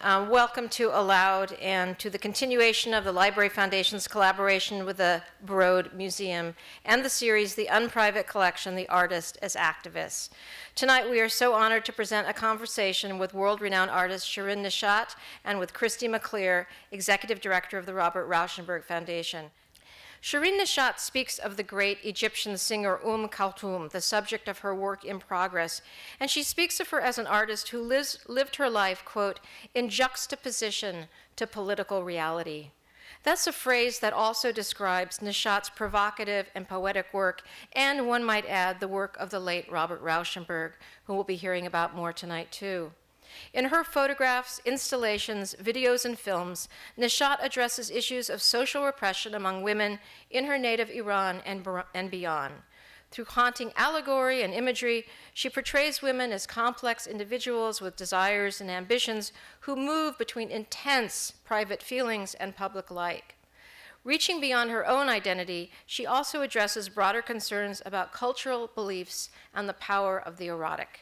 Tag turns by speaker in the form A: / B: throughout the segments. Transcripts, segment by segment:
A: Welcome to Aloud and to the continuation of the Library Foundation's collaboration with the Broad Museum and the series The Unprivate Collection, The Artist as Activists. Tonight we are so honored to present a conversation with world-renowned artist Shirin Neshat and with Christy MacLear, Executive Director of the Robert Rauschenberg Foundation. Shirin Neshat speaks of the great Egyptian singer Kulthum, the subject of her work in progress, and she speaks of her as an artist who lived her life, quote, in juxtaposition to political reality. That's a phrase that also describes Neshat's provocative and poetic work, and one might add the work of the late Robert Rauschenberg, who we'll be hearing about more tonight too. In her photographs, installations, videos, and films, Neshat addresses issues of social repression among women in her native Iran and beyond. Through haunting allegory and imagery, she portrays women as complex individuals with desires and ambitions who move between intense private feelings and public life. Reaching beyond her own identity, she also addresses broader concerns about cultural beliefs and the power of the erotic.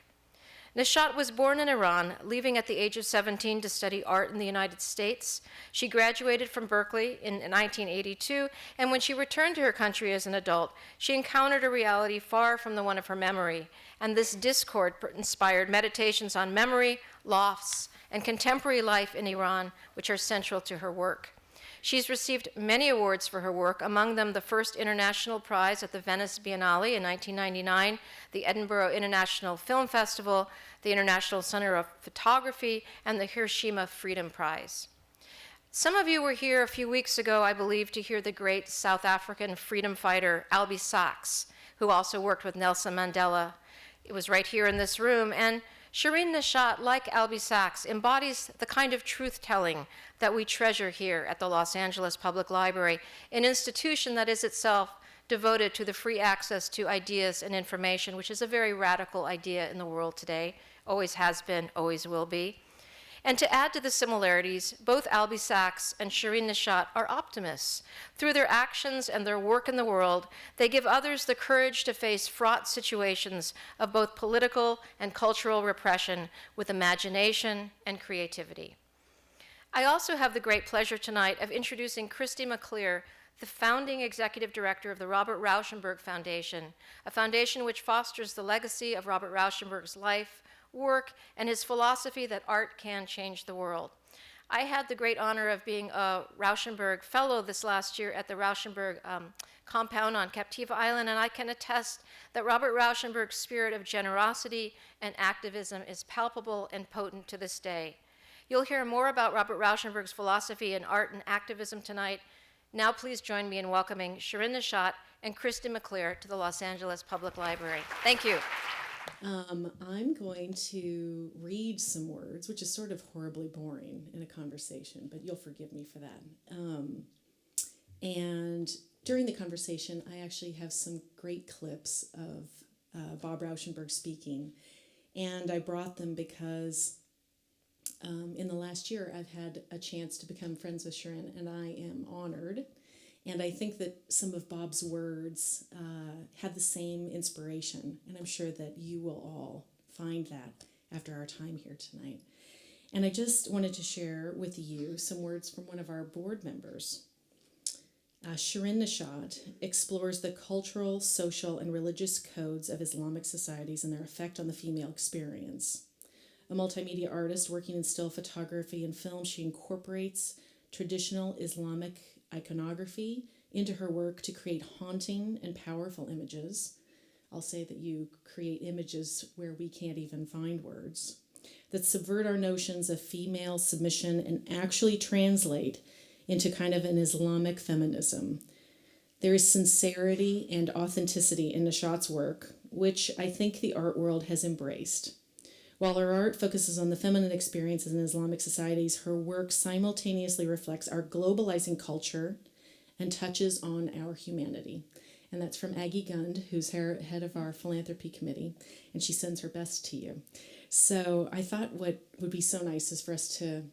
A: Neshat was born in Iran, leaving at the age of 17 to study art in the United States. She graduated from Berkeley in 1982, and when she returned to her country as an adult, she encountered a reality far from the one of her memory, and this discord inspired meditations on memory, loss, and contemporary life in Iran, which are central to her work. She's received many awards for her work, among them the first International Prize at the Venice Biennale in 1999, the Edinburgh International Film Festival, the International Center of Photography, and the Hiroshima Freedom Prize. Some of you were here a few weeks ago, I believe, to hear the great South African freedom fighter Albie Sachs, who also worked with Nelson Mandela. It was right here in this room, and Shirin Neshat, like Albie Sachs, embodies the kind of truth-telling that we treasure here at the Los Angeles Public Library, an institution that is itself devoted to the free access to ideas and information, which is a very radical idea in the world today, always has been, always will be. And to add to the similarities, both Albie Sachs and Shirin Neshat are optimists. Through their actions and their work in the world, they give others the courage to face fraught situations of both political and cultural repression with imagination and creativity. I also have the great pleasure tonight of introducing Christy MacLear, the founding executive director of the Robert Rauschenberg Foundation, a foundation which fosters the legacy of Robert Rauschenberg's life, work, and his philosophy that art can change the world. I had the great honor of being a Rauschenberg Fellow this last year at the Rauschenberg compound on Captiva Island, and I can attest that Robert Rauschenberg's spirit of generosity and activism is palpable and potent to this day. You'll hear more about Robert Rauschenberg's philosophy in art and activism tonight. Now please join me in welcoming Shirin Neshat and Christy MacLear to the Los Angeles Public Library. Thank you.
B: I'm going to read some words, which is sort of horribly boring in a conversation, but you'll forgive me for that. And during the conversation, I actually have some great clips of Bob Rauschenberg speaking, and I brought them because in the last year, I've had a chance to become friends with Shirin, and I am honored. And I think that some of Bob's words have the same inspiration, and I'm sure that you will all find that after our time here tonight. And I just wanted to share with you some words from one of our board members. Shirin Neshat explores the cultural, social, and religious codes of Islamic societies and their effect on the female experience. A multimedia artist working in still photography and film, she incorporates traditional Islamic iconography into her work to create haunting and powerful images. I'll say that you create images where we can't even find words, that subvert our notions of female submission and actually translate into kind of an Islamic feminism. There is sincerity and authenticity in Neshat's work, which I think the art world has embraced. While her art focuses on the feminine experiences in Islamic societies, her work simultaneously reflects our globalizing culture and touches on our humanity. And that's from Aggie Gund, who's head of our philanthropy committee, and she sends her best to you. So I thought what would be so nice is for us to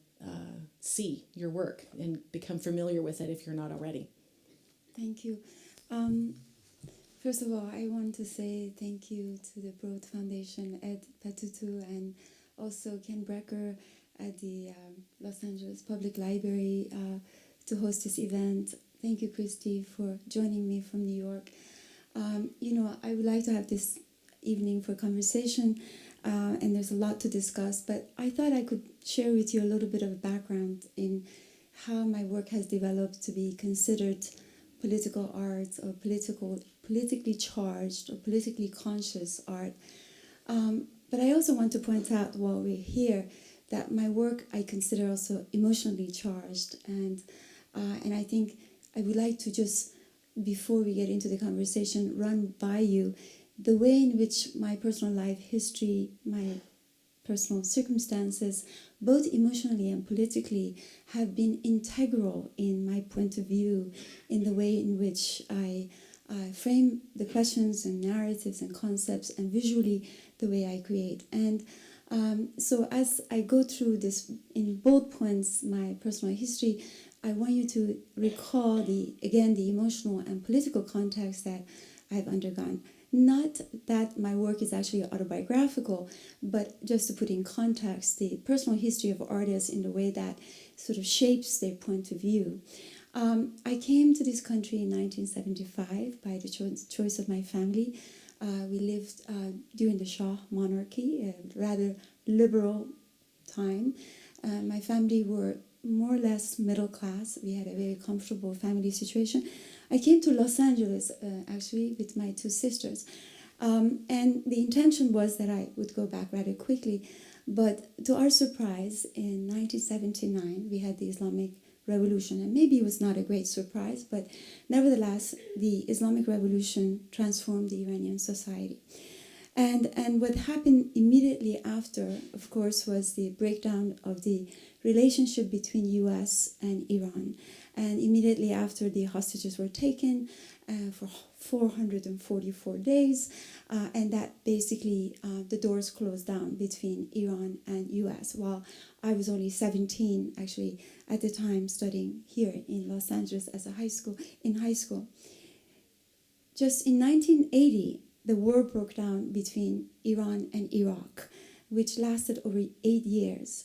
B: see your work and become familiar with it if you're not already.
C: Thank you. First of all, I want to say thank you to the Broad Foundation, Ed Patutu, and also Ken Brecker at the Los Angeles Public Library to host this event. Thank you, Christy, for joining me from New York. I would like to have this evening for conversation, and there's a lot to discuss, but I thought I could share with you a little bit of a background in how my work has developed to be considered political art or politically charged or politically conscious art. But I also want to point out while we're here that my work I consider also emotionally charged, and I think I would like to just, before we get into the conversation, run by you the way in which my personal life history, my personal circumstances, both emotionally and politically, have been integral in my point of view, in the way in which I frame the questions and narratives and concepts, and visually the way I create. And so as I go through this in bold points, my personal history, I want you to recall the emotional and political context that I've undergone. Not that my work is actually autobiographical, but just to put in context the personal history of artists in the way that sort of shapes their point of view. I came to this country in 1975 by the choice of my family. We lived during the Shah monarchy, a rather liberal time. My family were more or less middle class. We had a very comfortable family situation. I came to Los Angeles actually with my two sisters, and the intention was that I would go back rather quickly, but to our surprise, in 1979 we had the Islamic Revolution, and maybe it was not a great surprise, but nevertheless the Islamic Revolution transformed the Iranian society. And what happened immediately after, of course, was the breakdown of the relationship between US and Iran. And immediately after, the hostages were taken for 444 days, and that basically the doors closed down between Iran and US, while I was only 17, actually, at the time, studying here in Los Angeles as high school. Just in 1980, the war broke down between Iran and Iraq, which lasted over 8 years.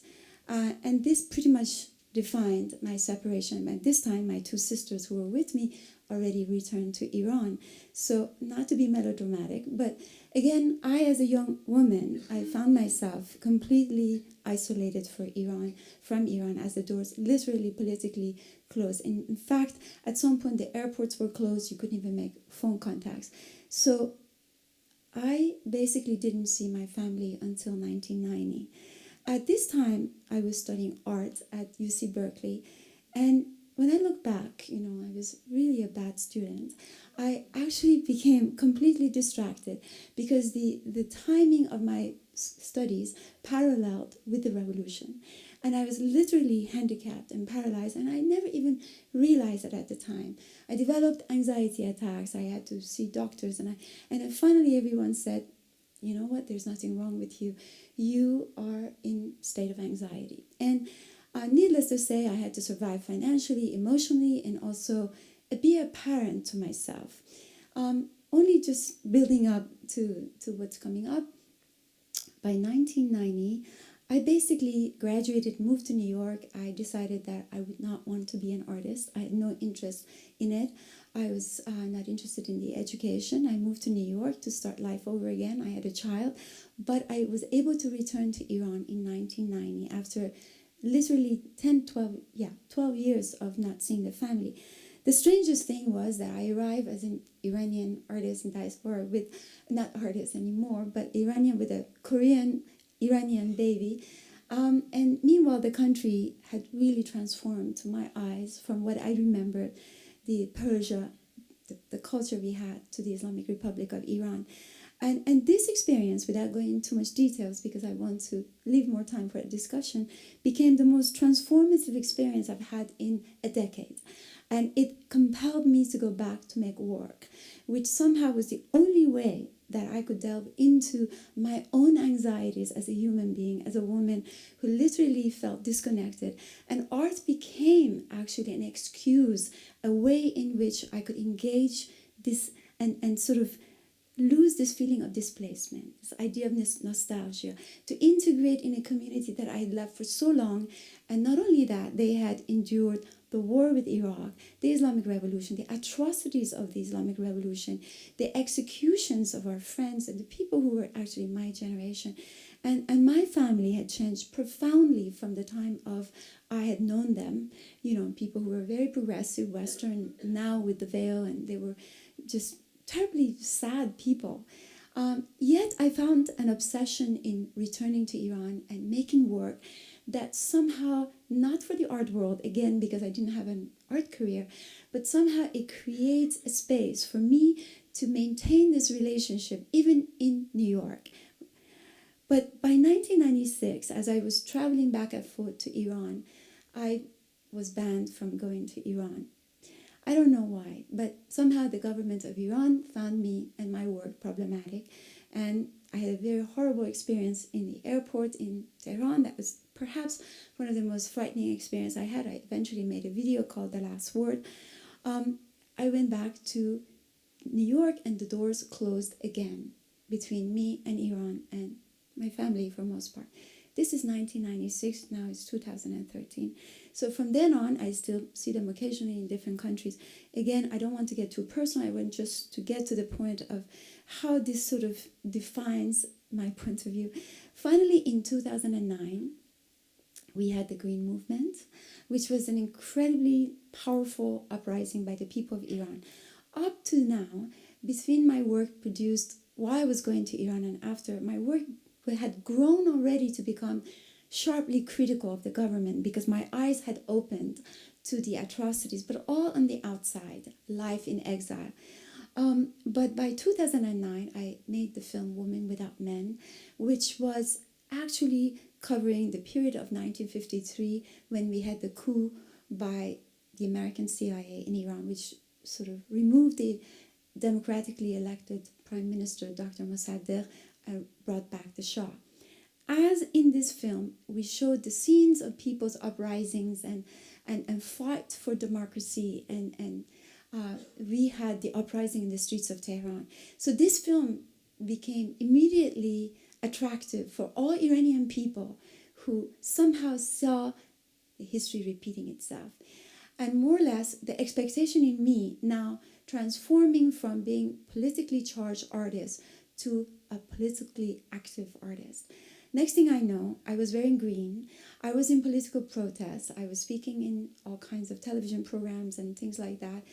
C: And this pretty much defined my separation. At this time, my two sisters who were with me already returned to Iran. So not to be melodramatic, but again, I as a young woman, I found myself completely isolated from Iran as the doors literally politically closed. In fact, at some point the airports were closed, you couldn't even make phone contacts. So I basically didn't see my family until 1990. At this time, I was studying art at UC Berkeley, and when I look back, I was really a bad student. I actually became completely distracted because the timing of my studies paralleled with the revolution. And I was literally handicapped and paralyzed, and I never even realized it at the time. I developed anxiety attacks. I had to see doctors, and then finally everyone said, you know what, there's nothing wrong with you. You are in state of anxiety. And needless to say, I had to survive financially, emotionally, and also be a parent to myself. Only just building up to what's coming up. By 1990, I basically graduated, moved to New York. I decided that I would not want to be an artist. I had no interest in it. I was not interested in the education. I moved to New York to start life over again. I had a child, but I was able to return to Iran in 1990 after literally 12 years of not seeing the family. The strangest thing was that I arrived as an Iranian artist in diaspora with, not artist anymore, but Iranian with a Korean Iranian baby. And meanwhile, the country had really transformed to my eyes from what I remembered, the Persia, the culture we had, to the Islamic Republic of Iran. And this experience, without going into too much details because I want to leave more time for a discussion, became the most transformative experience I've had in a decade. And it compelled me to go back to make work, which somehow was the only way that I could delve into my own anxieties as a human being, as a woman who literally felt disconnected. And art became actually an excuse, a way in which I could engage this and sort of lose this feeling of displacement, this idea of nostalgia, to integrate in a community that I had left for so long. And not only that, they had endured the war with Iraq, the Islamic Revolution, the atrocities of the Islamic Revolution, the executions of our friends and the people who were actually my generation. And my family had changed profoundly from the time of I had known them. You know, people who were very progressive, Western, now with the veil, and they were just terribly sad people. Yet I found an obsession in returning to Iran and making work that somehow, not for the art world, again, because I didn't have an art career, but somehow it creates a space for me to maintain this relationship, even in New York. But by 1996, as I was traveling back and forth to Iran, I was banned from going to Iran. I don't know why, but somehow the government of Iran found me and my work problematic. And I had a very horrible experience in the airport in Tehran. That was perhaps one of the most frightening experiences I had. I eventually made a video called The Last Word. I went back to New York and the doors closed again between me and Iran and my family for most part. This is 1996, now it's 2013. So from then on, I still see them occasionally in different countries. Again, I don't want to get too personal. I want just to get to the point of how this sort of defines my point of view. Finally, in 2009, we had the Green Movement, which was an incredibly powerful uprising by the people of Iran. Up to now, between my work produced while I was going to Iran and after, my work had grown already to become sharply critical of the government because my eyes had opened to the atrocities, but all on the outside, life in exile. But by 2009, I made the film Women Without Men, which was actually covering the period of 1953 when we had the coup by the American CIA in Iran, which sort of removed the democratically elected Prime Minister, Dr. Mossadegh, and brought back the Shah. As in this film, we showed the scenes of people's uprisings and fight for democracy, and we had the uprising in the streets of Tehran. So this film became immediately attractive for all Iranian people who somehow saw the history repeating itself. And more or less, the expectation in me now transforming from being politically charged artist to a politically active artist. Next thing I know, I was wearing green. I was in political protests. I was speaking in all kinds of television programs and things like that.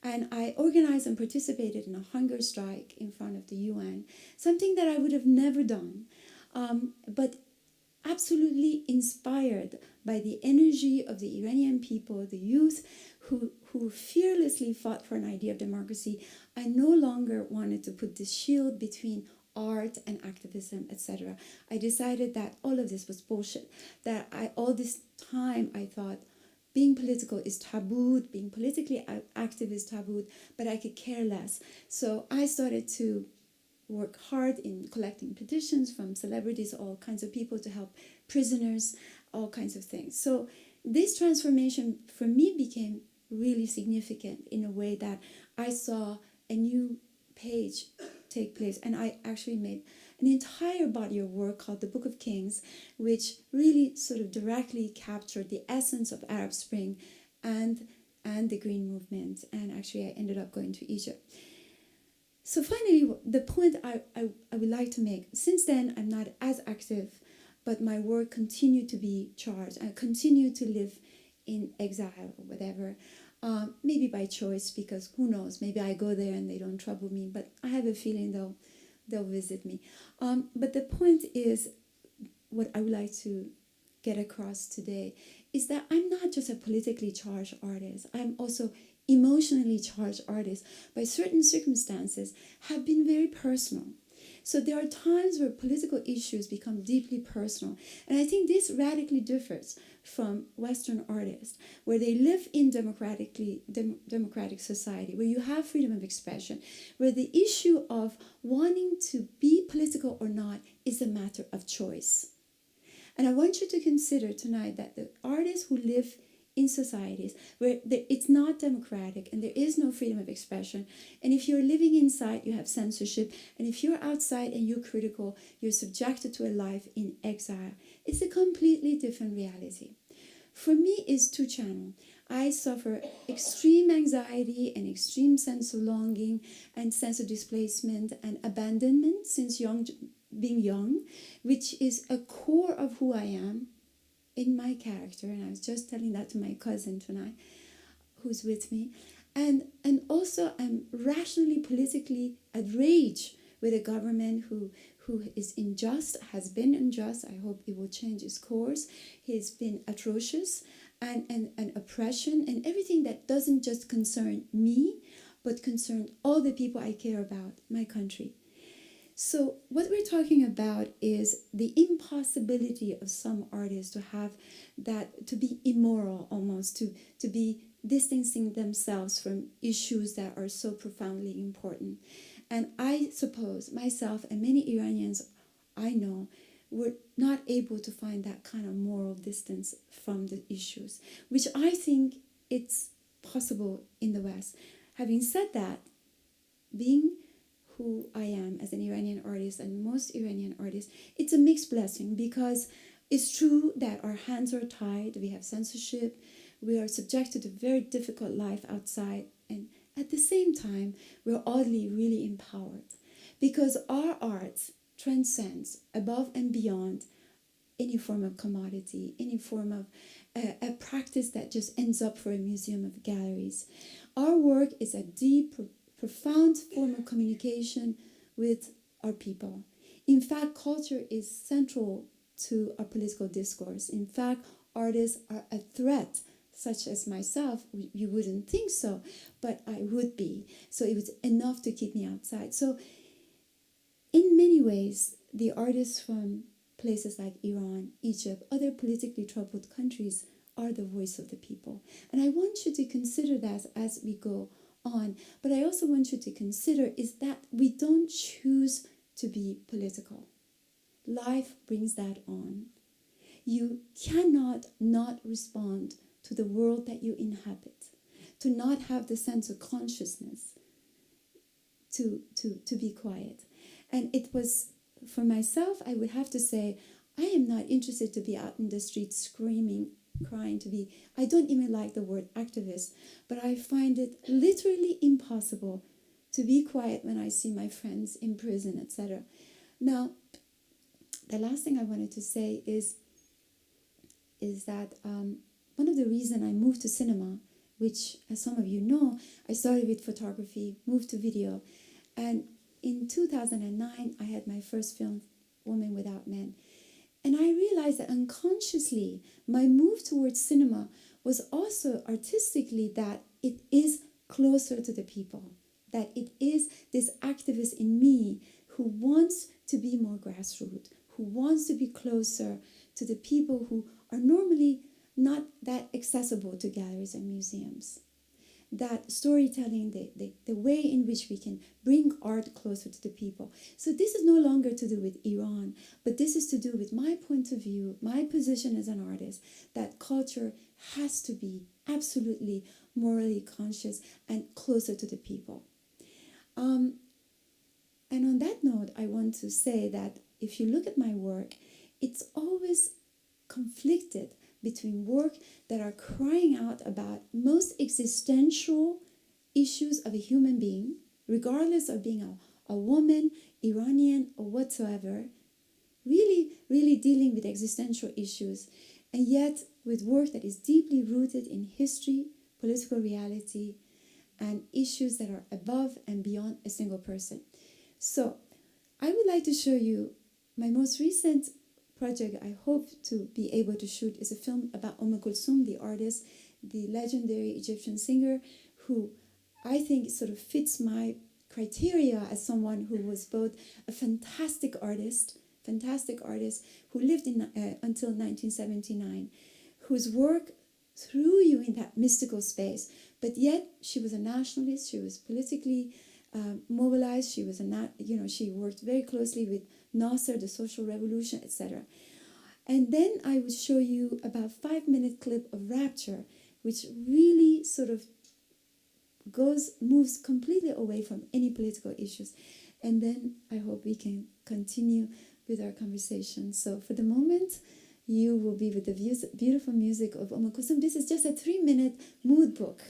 C: And I organized and participated in a hunger strike in front of the UN, something that I would have never done, but absolutely inspired by the energy of the Iranian people, the youth who fearlessly fought for an idea of democracy. I no longer wanted to put this shield between art and activism, etc. I decided that all of this was bullshit, that all this time I thought being political is tabooed, being politically active is tabooed, but I could care less. So I started to work hard in collecting petitions from celebrities, all kinds of people to help prisoners, all kinds of things. So this transformation for me became really significant in a way that I saw a new page take place, and I actually made an entire body of work called the Book of Kings, which really sort of directly captured the essence of Arab Spring and the Green Movement, and actually I ended up going to Egypt. So finally, the point I would like to make, since then I'm not as active, but my work continued to be charged. I continue to live in exile or whatever, maybe by choice, because who knows, maybe I go there and they don't trouble me, but I have a feeling they'll visit me. But the point is, what I would like to get across today is that I'm not just a politically charged artist, I'm also emotionally charged artist by certain circumstances have been very personal. So there are times where political issues become deeply personal. And I think this radically differs from Western artists, where they live in democratic society, where you have freedom of expression, where the issue of wanting to be political or not is a matter of choice. And I want you to consider tonight that the artists who live in societies where it's not democratic and there is no freedom of expression. And if you're living inside, you have censorship. And if you're outside and you're critical, you're subjected to a life in exile. It's a completely different reality. For me, it's two-channel. I suffer extreme anxiety and extreme sense of longing and sense of displacement and abandonment since being young, which is a core of who I am in my character. And I was just telling that to my cousin tonight, who's with me. And also I'm rationally, politically outraged with a government who is unjust, has been unjust. I hope it will change its course. He's been atrocious and oppression and everything that doesn't just concern me, but concern all the people I care about, my country. So what we're talking about is the impossibility of some artists to have that, to be immoral almost, to be distancing themselves from issues that are so profoundly important. And I suppose myself and many Iranians I know were not able to find that kind of moral distance from the issues, which I think it's possible in the West. Having said that, being who I am as an Iranian artist and most Iranian artists, it's a mixed blessing because it's true that our hands are tied, we have censorship, we are subjected to a very difficult life outside, and at the same time, we're oddly really empowered because our art transcends above and beyond any form of commodity, any form of a practice that just ends up for a museum of galleries. Our work is a deep, profound form of communication with our people. In fact, culture is central to our political discourse. In fact, artists are a threat, such as myself. You wouldn't think so, but I would be. So it was enough to keep me outside. So in many ways, the artists from places like Iran, Egypt, other politically troubled countries are the voice of the people. And I want you to consider that as we go on. But I also want you to consider is that we don't choose to be political. Life brings that on. You cannot not respond to the world that you inhabit, to not have the sense of consciousness, to be quiet. And it was, for myself, I would have to say, I am not interested to be out in the streets screaming, crying, I don't even like the word activist, but I find it literally impossible to be quiet when I see my friends in prison, etc. Now, the last thing I wanted to say is that one of the reasons I moved to cinema, which, as some of you know, I started with photography, moved to video, and in 2009, I had my first film, Woman Without Men. And I realized that unconsciously, my move towards cinema was also artistically that it is closer to the people, that it is this activist in me who wants to be more grassroots, who wants to be closer to the people who are normally not that accessible to galleries and museums. That storytelling, the way in which we can bring art closer to the people. So this is no longer to do with Iran, but this is to do with my point of view, my position as an artist, that culture has to be absolutely morally conscious and closer to the people. And on that note, I want to say that if you look at my work, it's always conflicted between work that are crying out about most existential issues of a human being, regardless of being a woman, Iranian, or whatsoever, really, really dealing with existential issues, and yet with work that is deeply rooted in history, political reality, and issues that are above and beyond a single person. So I would like to show you my most recent project I hope to be able to shoot is a film about Kulthum, the artist, the legendary Egyptian singer, who I think sort of fits my criteria as someone who was both a fantastic artist who lived in until 1979, whose work threw you in that mystical space, but yet she was a nationalist, she was politically mobilized, she worked very closely with Nasser, the social revolution, etc. And then I would show you about 5-minute clip of Rapture, which really sort of moves completely away from any political issues. And then I hope we can continue with our conversation. So for the moment, you will be with the beautiful music of Kulthum. This is just a 3-minute mood book.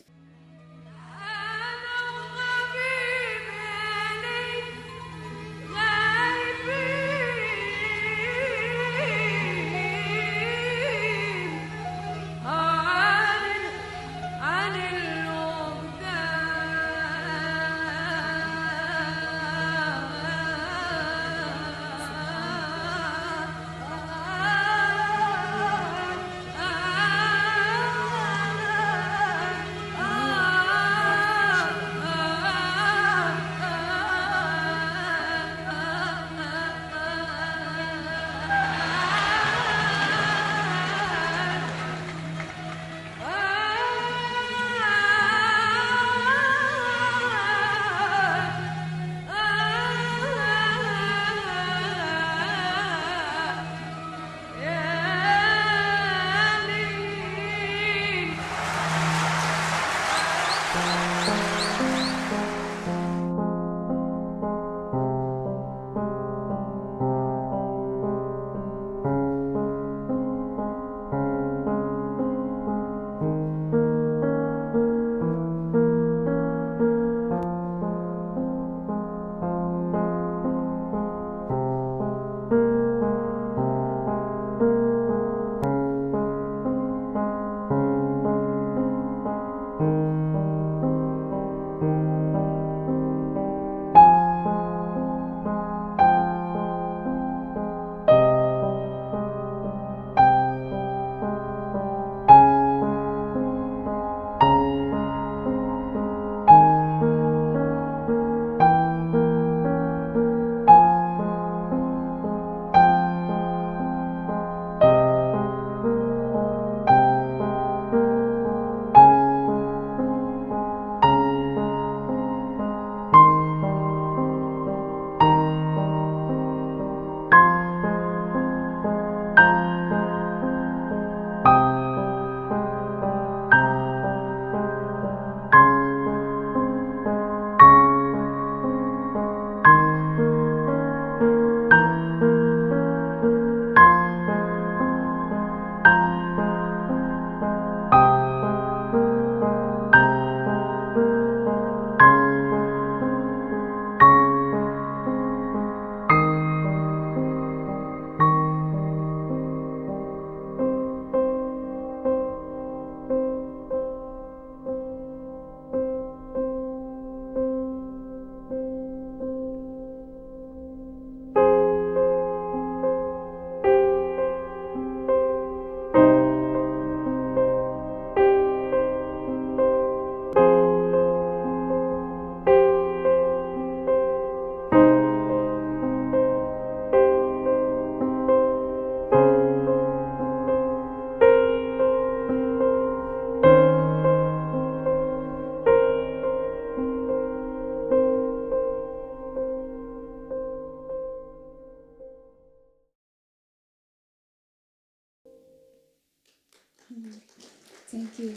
C: Thank you.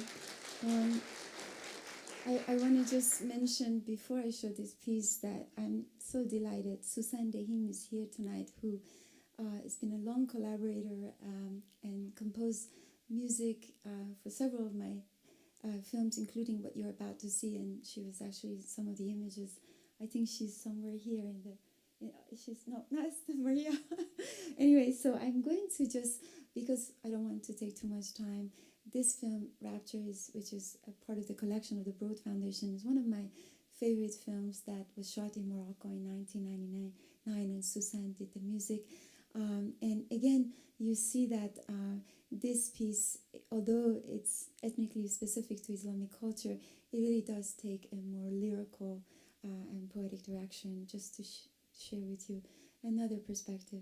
C: I want to just mention before I show this piece that I'm so delighted Susan Dehim is here tonight, who has been a long collaborator and composed music for several of my films, including what you're about to see, and she was actually some of the images. I think she's somewhere here in the. She's not Maria. Anyway, so I'm going to just, because I don't want to take too much time. This film, Rapture, which is a part of the collection of the Broad Foundation, is one of my favorite films that was shot in Morocco in 1999, and Susan did the music. And again, you see that this piece, although it's ethnically specific to Islamic culture, it really does take a more lyrical and poetic direction, just to share with you another perspective.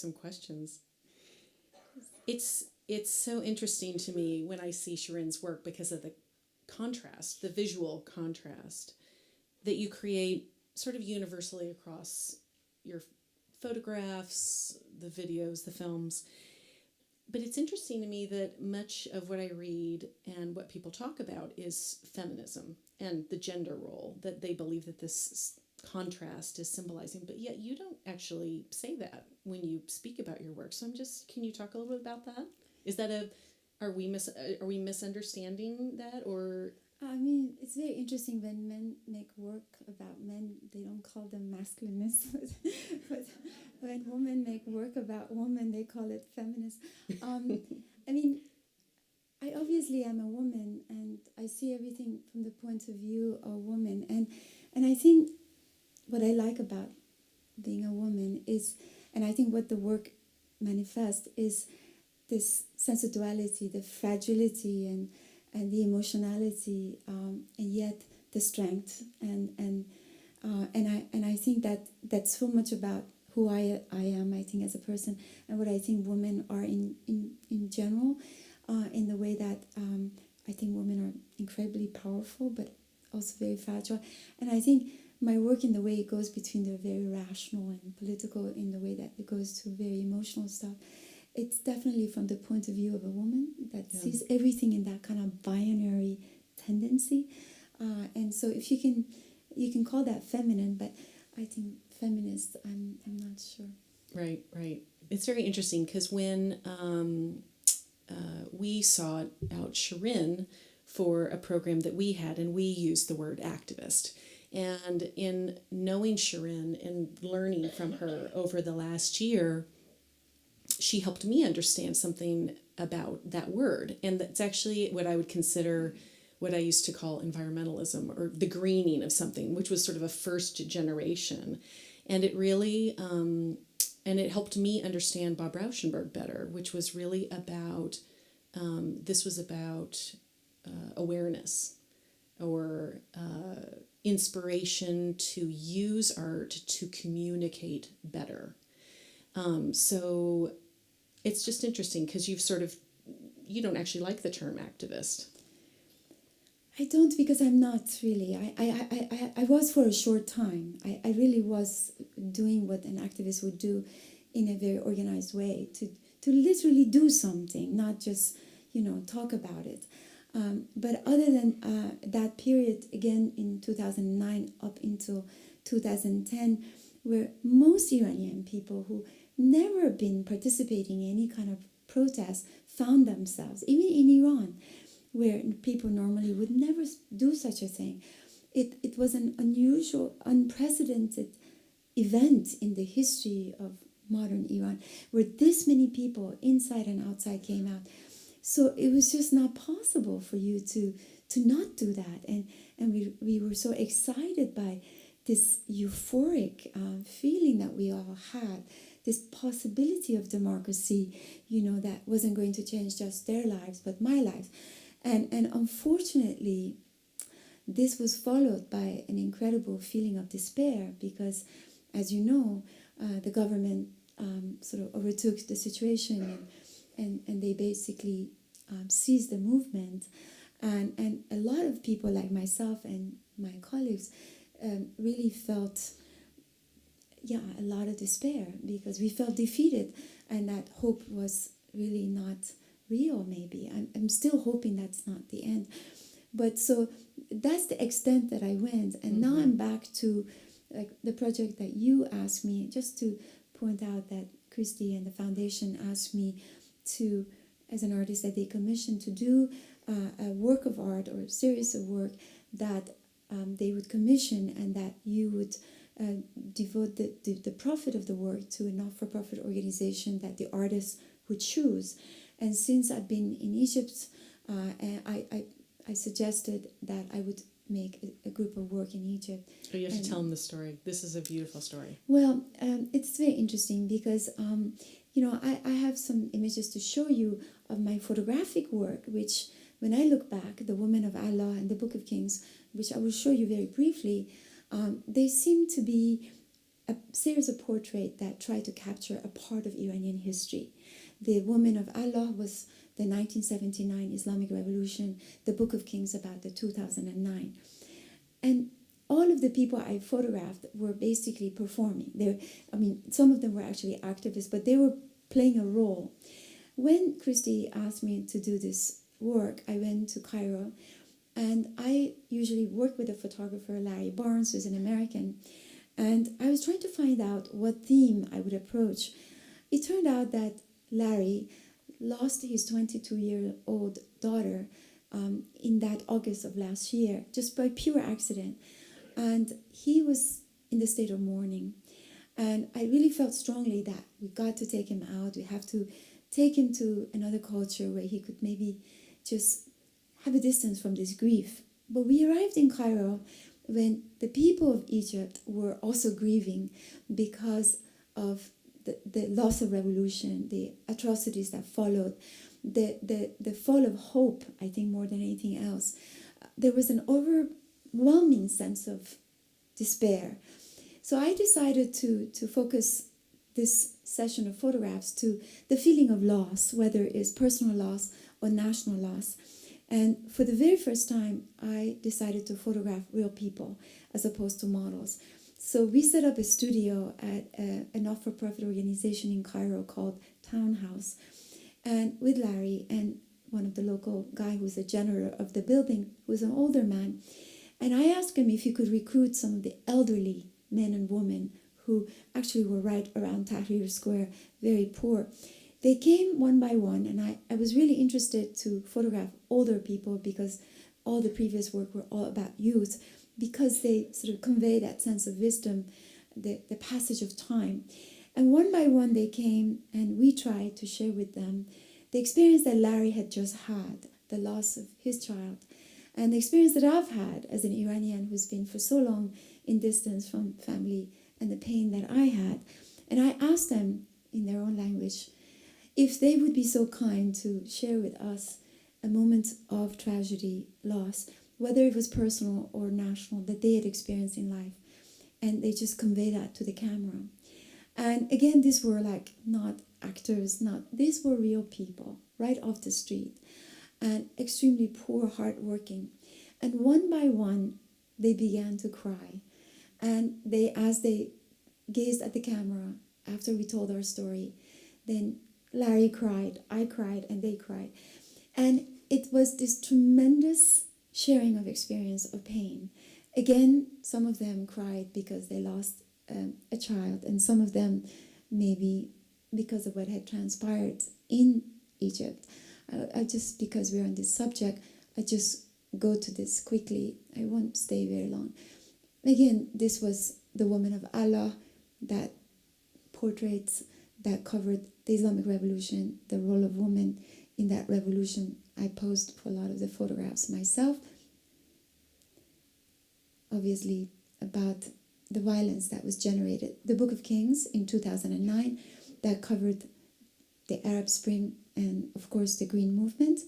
B: some questions. It's so interesting to me when I see Shirin's work because of the contrast, the visual contrast that you create sort of universally across your photographs, the videos, the films. But it's interesting to me that much of what I read and what people talk about is feminism and the gender role, that they believe that this contrast is symbolizing, but yet you don't actually say that when you speak about your work. So can you talk a little bit about that? Is that are we misunderstanding that, or?
C: I mean, it's very interesting when men make work about men, they don't call them masculinist, but when women make work about women, they call it feminist. I mean, I obviously am a woman, and I see everything from the point of view of a woman, and I think what I like about being a woman is, and I think what the work manifests is this sense of duality, the fragility and the emotionality, and yet the strength, and I think that that's so much about who I am, I think, as a person, and what I think women are in general, in the way that I think women are incredibly powerful, but also very fragile. And I think my work, in the way it goes between the very rational and political, in the way that it goes to very emotional stuff, it's definitely from the point of view of a woman that sees everything in that kind of binary tendency. And so if you can call that feminine, but I think feminist, I'm not sure.
B: Right. It's very interesting because when we sought out Shirin for a program that we had, and we used the word activist. And in knowing Shirin and learning from her over the last year, she helped me understand something about that word. And that's actually what I would consider what I used to call environmentalism, or the greening of something, which was sort of a first generation. And it really, and it helped me understand Bob Rauschenberg better, which was really about, this was about awareness, or inspiration to use art to communicate better. So it's just interesting because you don't actually like the term activist.
C: I don't, because I'm not really. I was for a short time. I really was doing what an activist would do in a very organized way, to literally do something, not just, talk about it. But other than that period, again in 2009 up until 2010, where most Iranian people who never been participating in any kind of protest found themselves, even in Iran, where people normally would never do such a thing. It was an unusual, unprecedented event in the history of modern Iran, where this many people inside and outside came out. So it was just not possible for you to not do that. And we were so excited by this euphoric feeling that we all had, this possibility of democracy, that wasn't going to change just their lives, but my lives. And unfortunately, this was followed by an incredible feeling of despair because, as you know, the government sort of overtook the situation and they basically seized the movement. And a lot of people like myself and my colleagues really felt, a lot of despair because we felt defeated and that hope was really not real, maybe. I'm still hoping that's not the end. But so that's the extent that I went. And now I'm back to the project that you asked me, just to point out that Christy and the foundation asked me to, as an artist that they commissioned, to do a work of art or a series of work that they would commission, and that you would devote the profit of the work to a not-for-profit organization that the artist would choose. And since I've been in Egypt, I suggested that I would make a group of work in Egypt.
B: Oh, you have to tell them the story. This is a beautiful story.
C: Well, it's very interesting because, I have some images to show you of my photographic work, which, when I look back, The Woman of Allah and the Book of Kings, which I will show you very briefly, they seem to be a series of portraits that tried to capture a part of Iranian history. The Woman of Allah was the 1979 Islamic Revolution, the Book of Kings about the 2009. And all of the people I photographed were basically performing. Some of them were actually activists, but they were playing a role. When Christy asked me to do this work, I went to Cairo, and I usually work with a photographer, Larry Barnes, who's an American, and I was trying to find out what theme I would approach. It turned out that Larry lost his 22-year-old daughter in that August of last year, just by pure accident. And he was in the state of mourning. And I really felt strongly that we got to take him out. We have to take him to another culture where he could maybe just have a distance from this grief. But we arrived in Cairo when the people of Egypt were also grieving because of the loss of revolution, the atrocities that followed, the fall of hope, I think, more than anything else. There was an overwhelming sense of despair. So I decided to focus this session of photographs to the feeling of loss, whether it's personal loss or national loss. And for the very first time, I decided to photograph real people as opposed to models. So we set up a studio at a not-for-profit organization in Cairo called Townhouse, and with Larry and one of the local guy who's the janitor of the building, who's an older man. And I asked him if he could recruit some of the elderly men and women who actually were right around Tahrir Square, very poor. They came one by one, and I was really interested to photograph older people because all the previous work were all about youth, because they sort of convey that sense of wisdom, the passage of time. And one by one they came, and we tried to share with them the experience that Larry had just had, the loss of his child, and the experience that I've had as an Iranian who's been for so long in distance from family, and the pain that I had. And I asked them in their own language if they would be so kind to share with us a moment of tragedy, loss, whether it was personal or national, that they had experienced in life. And they just convey that to the camera. And again, these were like not actors, these were real people right off the street, and extremely poor, hardworking. And one by one, they began to cry. And as they gazed at the camera, after we told our story, then Larry cried, I cried, and they cried. And it was this tremendous sharing of experience of pain. Again, some of them cried because they lost a child, and some of them maybe because of what had transpired in Egypt. Because we're on this subject, I just go to this quickly. I won't stay very long. Again, this was the Woman of Allah, that portraits that covered the Islamic Revolution, the role of women in that revolution. I posed for a lot of the photographs myself, obviously about the violence that was generated. The Book of Kings in 2009 that covered the Arab Spring and, of course, the Green Movement.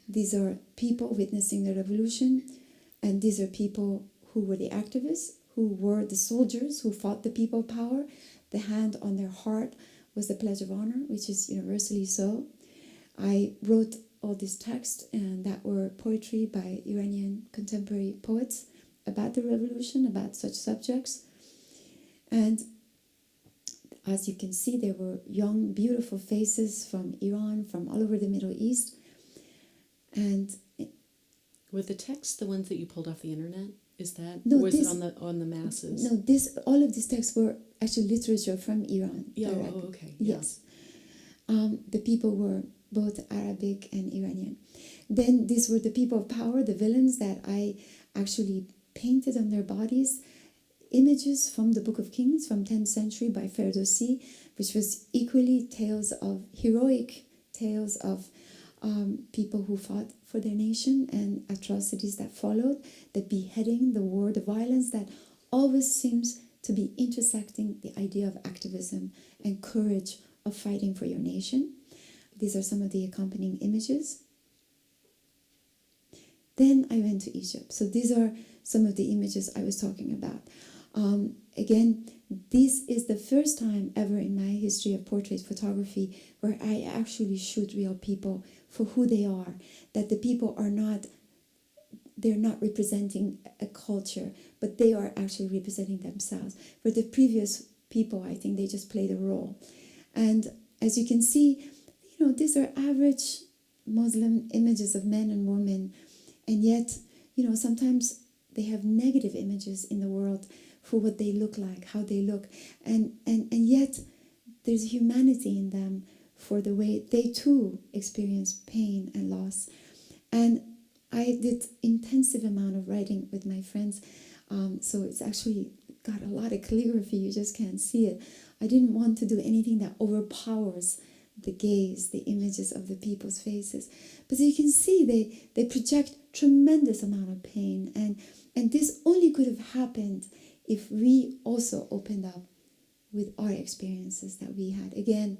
C: These are people witnessing the revolution, and these are people who were the activists, who were the soldiers who fought the people power. The hand on their heart was the pledge of honor, which is universally so. I wrote all this text, and that were poetry by Iranian contemporary poets about the revolution, about such subjects. And as you can see, there were young, beautiful faces from Iran, from all over the Middle East. And
B: were the texts the ones that you pulled off the internet? Is that,
C: no,
B: or was it on the masses?
C: No, all of these texts were actually literature from Iran.
B: Yeah,
C: direct.
B: oh, okay.
C: Yes. The people were both Arabic and Iranian. Then these were the people of power, the villains that I actually painted on their bodies. Images from the Book of Kings from 10th century by Ferdowsi, which was equally tales of heroic tales of people who fought for their nation and atrocities that followed, the beheading, the war, the violence that always seems to be intersecting the idea of activism and courage of fighting for your nation. These are some of the accompanying images. Then I went to Egypt. So these are some of the images I was talking about. Again, this is the first time ever in my history of portrait photography where I actually shoot real people for who they are, that the people are not, they're not representing a culture, but they are actually representing themselves. For the previous people, I think they just played a role. And as you can see, these are average Muslim images of men and women, and yet, sometimes they have negative images in the world for what they look like, how they look, and yet there's humanity in them for the way they too experience pain and loss. And I did intensive amount of writing with my friends, so it's actually got a lot of calligraphy, you just can't see it. I didn't want to do anything that overpowers the gaze, the images of the people's faces. But you can see they project tremendous amount of pain, and this only could have happened if we also opened up with our experiences that we had, again,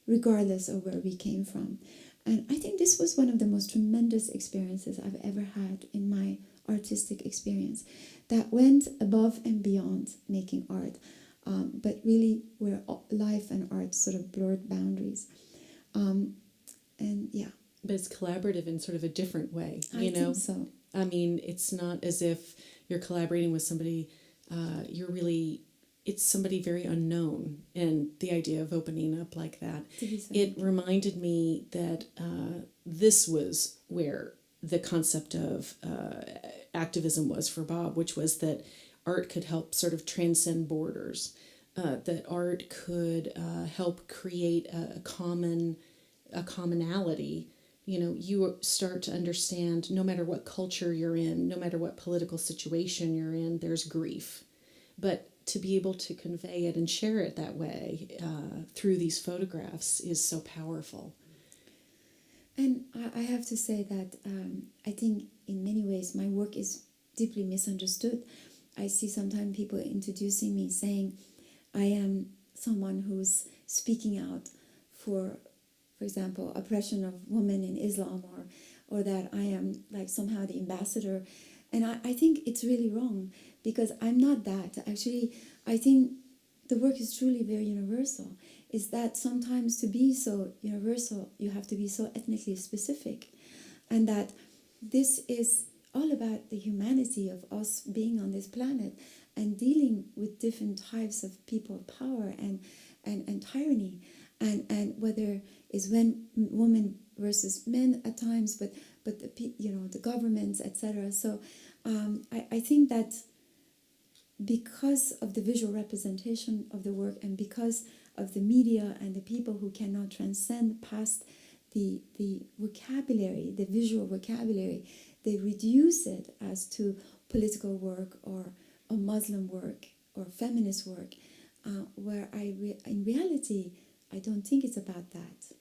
C: regardless of where we came from. And I think this was one of the most tremendous experiences I've ever had in my artistic experience that went above and beyond making art, but really where life and art sort of blurred boundaries. And yeah.
B: But it's collaborative in sort of a different way,
C: I think so.
B: I mean, it's not as if you're collaborating with somebody, it's somebody very unknown. And the idea of opening up like that, it reminded me that this was where the concept of activism was for Bob, which was that art could help sort of transcend borders, that art could help create a commonality. You start to understand, no matter what culture you're in, no matter what political situation you're in, there's grief. But to be able to convey it and share it that way through these photographs is so powerful.
C: And I have to say that I think in many ways my work is deeply misunderstood. I see sometimes people introducing me saying I am someone who's speaking out for example, oppression of women in Islam, or that I am like somehow the ambassador. And I think it's really wrong, because I'm not that. Actually, I think the work is truly very universal. Is that sometimes to be so universal, you have to be so ethnically specific. And that this is all about the humanity of us being on this planet and dealing with different types of people of power and tyranny. And whether is when women versus men at times, but the governments, etc. So I think that because of the visual representation of the work, and because of the media and the people who cannot transcend past the vocabulary, the visual vocabulary, they reduce it as to political work or Muslim work or feminist work, where in reality, I don't think it's about that.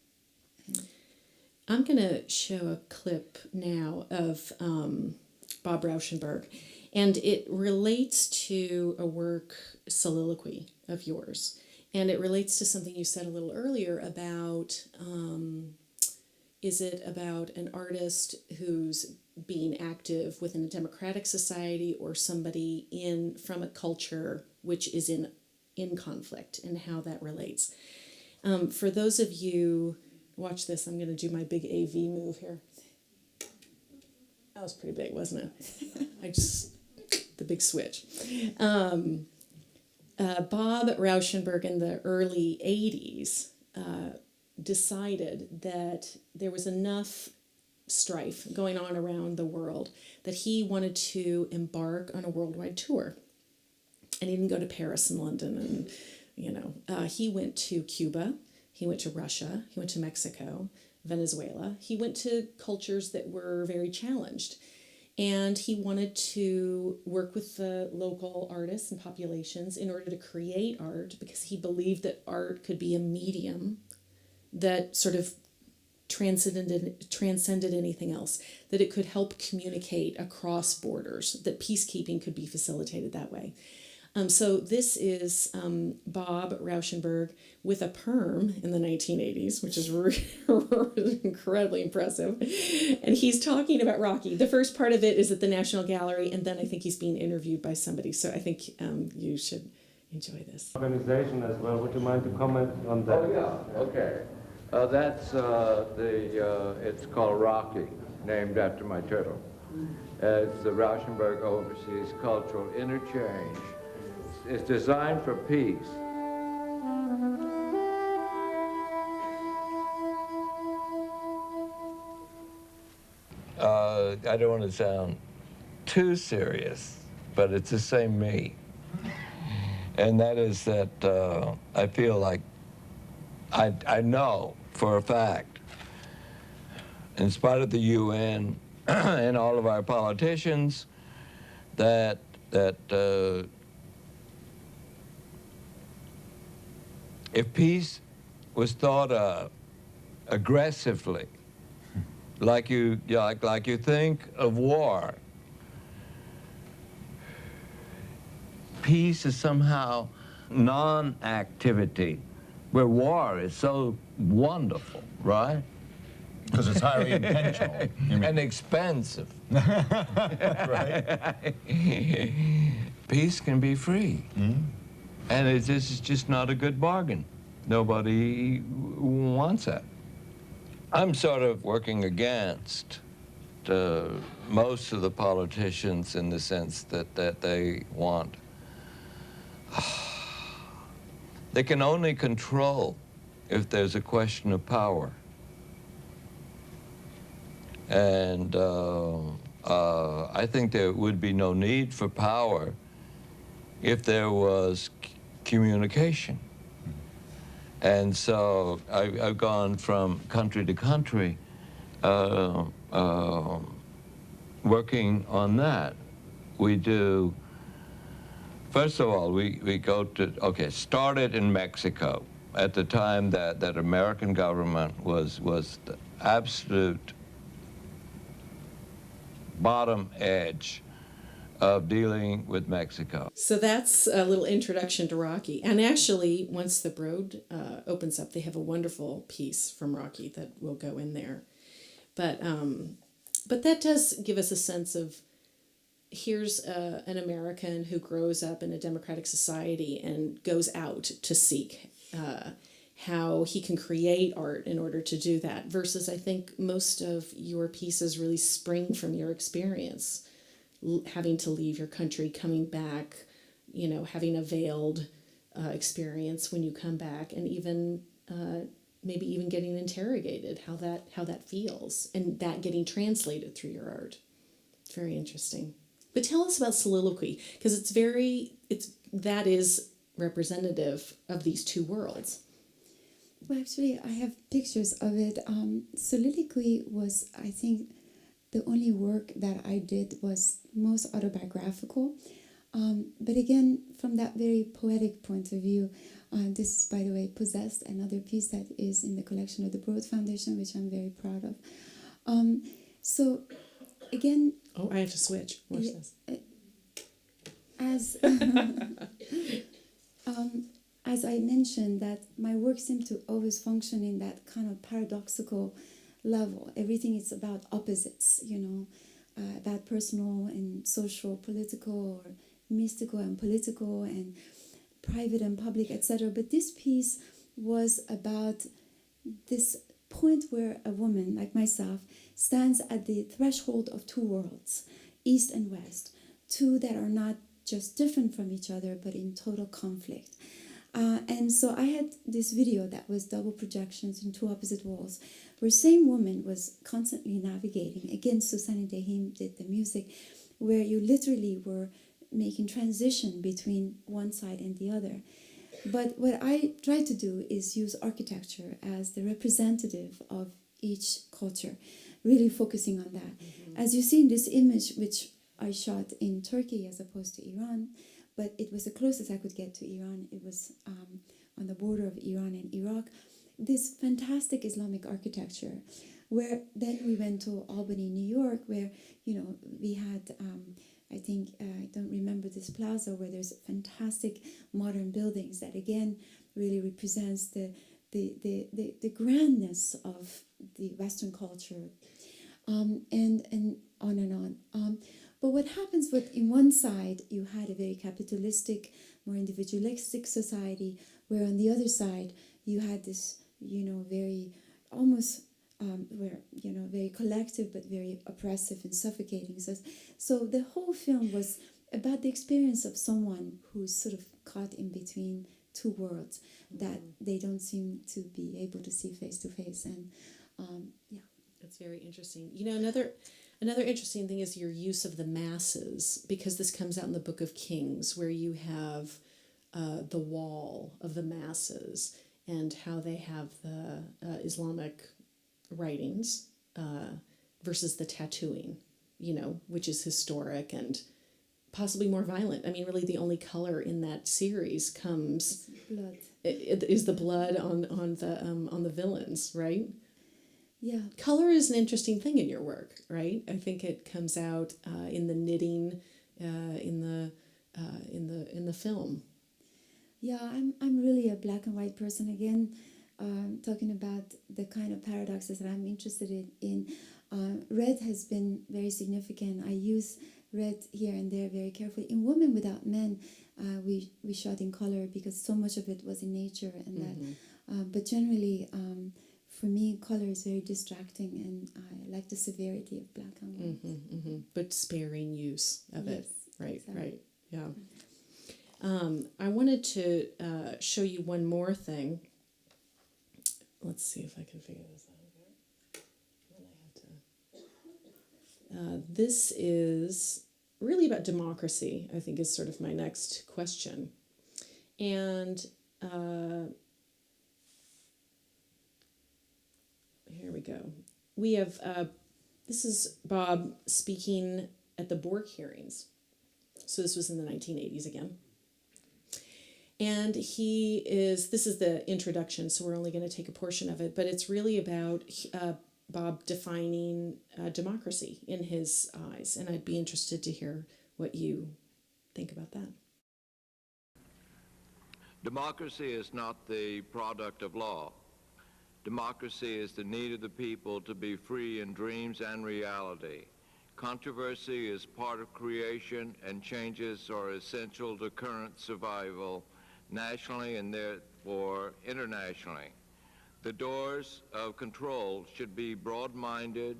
B: I'm going to show a clip now of Bob Rauschenberg, and it relates to a work, soliloquy, of yours. And it relates to something you said a little earlier about, is it about an artist who's being active within a democratic society, or somebody from a culture which is in conflict, and how that relates? For those of you, watch this, I'm going to do my big AV move here. That was pretty big, wasn't it? The big switch. Bob Rauschenberg in the early 80s decided that there was enough strife going on around the world that he wanted to embark on a worldwide tour. And he didn't go to Paris and London and he went to Cuba, he went to Russia, he went to Mexico, Venezuela. He went to cultures that were very challenged. And he wanted to work with the local artists and populations in order to create art, because he believed that art could be a medium that sort of transcended anything else, that it could help communicate across borders, that peacekeeping could be facilitated that way. So this is Bob Rauschenberg with a perm in the 1980s, which is incredibly impressive. And he's talking about Rocky. The first part of it is at the National Gallery, and then I think he's being interviewed by somebody. So I think you should enjoy this.
D: Organization as well. Would you mind to comment on that?
E: Oh, yeah, okay. It's called Rocky, named after my turtle. It's the Rauschenberg Overseas Cultural Interchange. It's designed for peace. I don't want to sound too serious, but it's the same me. And that is that I feel like I know for a fact, in spite of the UN and all of our politicians, that if peace was thought of aggressively, like you think of war, peace is somehow non-activity, where war is so wonderful, right?
F: Because it's highly intentional.
E: And expensive.
F: Right?
E: Peace can be free.
F: Mm-hmm.
E: And this is just not a good bargain. Nobody wants that. I'm sort of working against most of the politicians in the sense that they want. They can only control if there's a question of power. And I think there would be no need for power if there was communication. And so I've gone from country to country working on that. We do, first of all, we go to, started in Mexico at the time that American government was the absolute bottom edge of dealing with Mexico.
B: So that's a little introduction to Rocky. And actually, once the Broad opens up, they have a wonderful piece from Rocky that will go in there. But that does give us a sense of, here's an American who grows up in a democratic society and goes out to seek how he can create art in order to do that, versus I think most of your pieces really spring from your experience, having to leave your country, coming back, having a veiled experience when you come back, and even maybe even getting interrogated, how that feels, and that getting translated through your art. It's very interesting. But tell us about soliloquy, because that is representative of these two worlds.
C: Well, actually, I have pictures of it. Soliloquy was, I think, the only work that I did was most autobiographical. But again, from that very poetic point of view, this is, by the way, Possessed, another piece that is in the collection of the Broad Foundation, which I'm very proud of. So, again...
B: Oh, I have to switch. Watch this.
C: As I mentioned, that my work seemed to always function in that kind of paradoxical level. Everything is about opposites, about personal and social, political, or mystical and political, and private and public, etc. But this piece was about this point where a woman like myself stands at the threshold of two worlds, East and West, two that are not just different from each other, but in total conflict. And so I had this video that was double projections in two opposite walls, where same woman was constantly navigating. Again, Susanne Dehim did the music, where you literally were making transition between one side and the other. But what I try to do is use architecture as the representative of each culture, really focusing on that. Mm-hmm. As you see in this image, which I shot in Turkey as opposed to Iran, but it was the closest I could get to Iran. It was on the border of Iran and Iraq. This fantastic Islamic architecture, where then we went to Albany, New York, where we had I think, I don't remember this plaza where there's fantastic modern buildings that again really represents the grandness of the Western culture, and on and on. But what happens with, in one side, you had a very capitalistic, more individualistic society, where on the other side, you had this, very almost, very collective, but very oppressive and suffocating. So the whole film was about the experience of someone who's sort of caught in between two worlds that they don't seem to be able to see face to face. And yeah.
B: That's very interesting. Another interesting thing is your use of the masses, because this comes out in the Book of Kings, where you have the wall of the masses and how they have the Islamic writings versus the tattooing, which is historic and possibly more violent. I mean, really, the only color in that series comes
C: Blood.
B: Is the blood on the villains, right?
C: Yeah.
B: Color is an interesting thing in your work, right? I think it comes out in the knitting, in the film.
C: Yeah, I'm really a black and white person again. Talking about the kind of paradoxes that I'm interested in. Red has been very significant. I use red here and there very carefully. In Women Without Men, we shot in color because so much of it was in nature, and that. But generally, for me, color is very distracting, and I like the severity of black and white.
B: But sparing use of it, right?
C: Exactly.
B: Right, yeah. I wanted to show you one more thing. Let's see if I can figure this out here. This is really about democracy, I think, is sort of my next question. And here we go. We have, this is Bob speaking at the Bork hearings. So this was in the 1980s again. And this is the introduction, so we're only going to take a portion of it, but it's really about Bob defining democracy in his eyes. And I'd be interested to hear what you think about that.
E: Democracy is not the product of law. Democracy is the need of the people to be free in dreams and reality. Controversy is part of creation, and changes are essential to current survival, nationally and therefore internationally. The doors of control should be broad-minded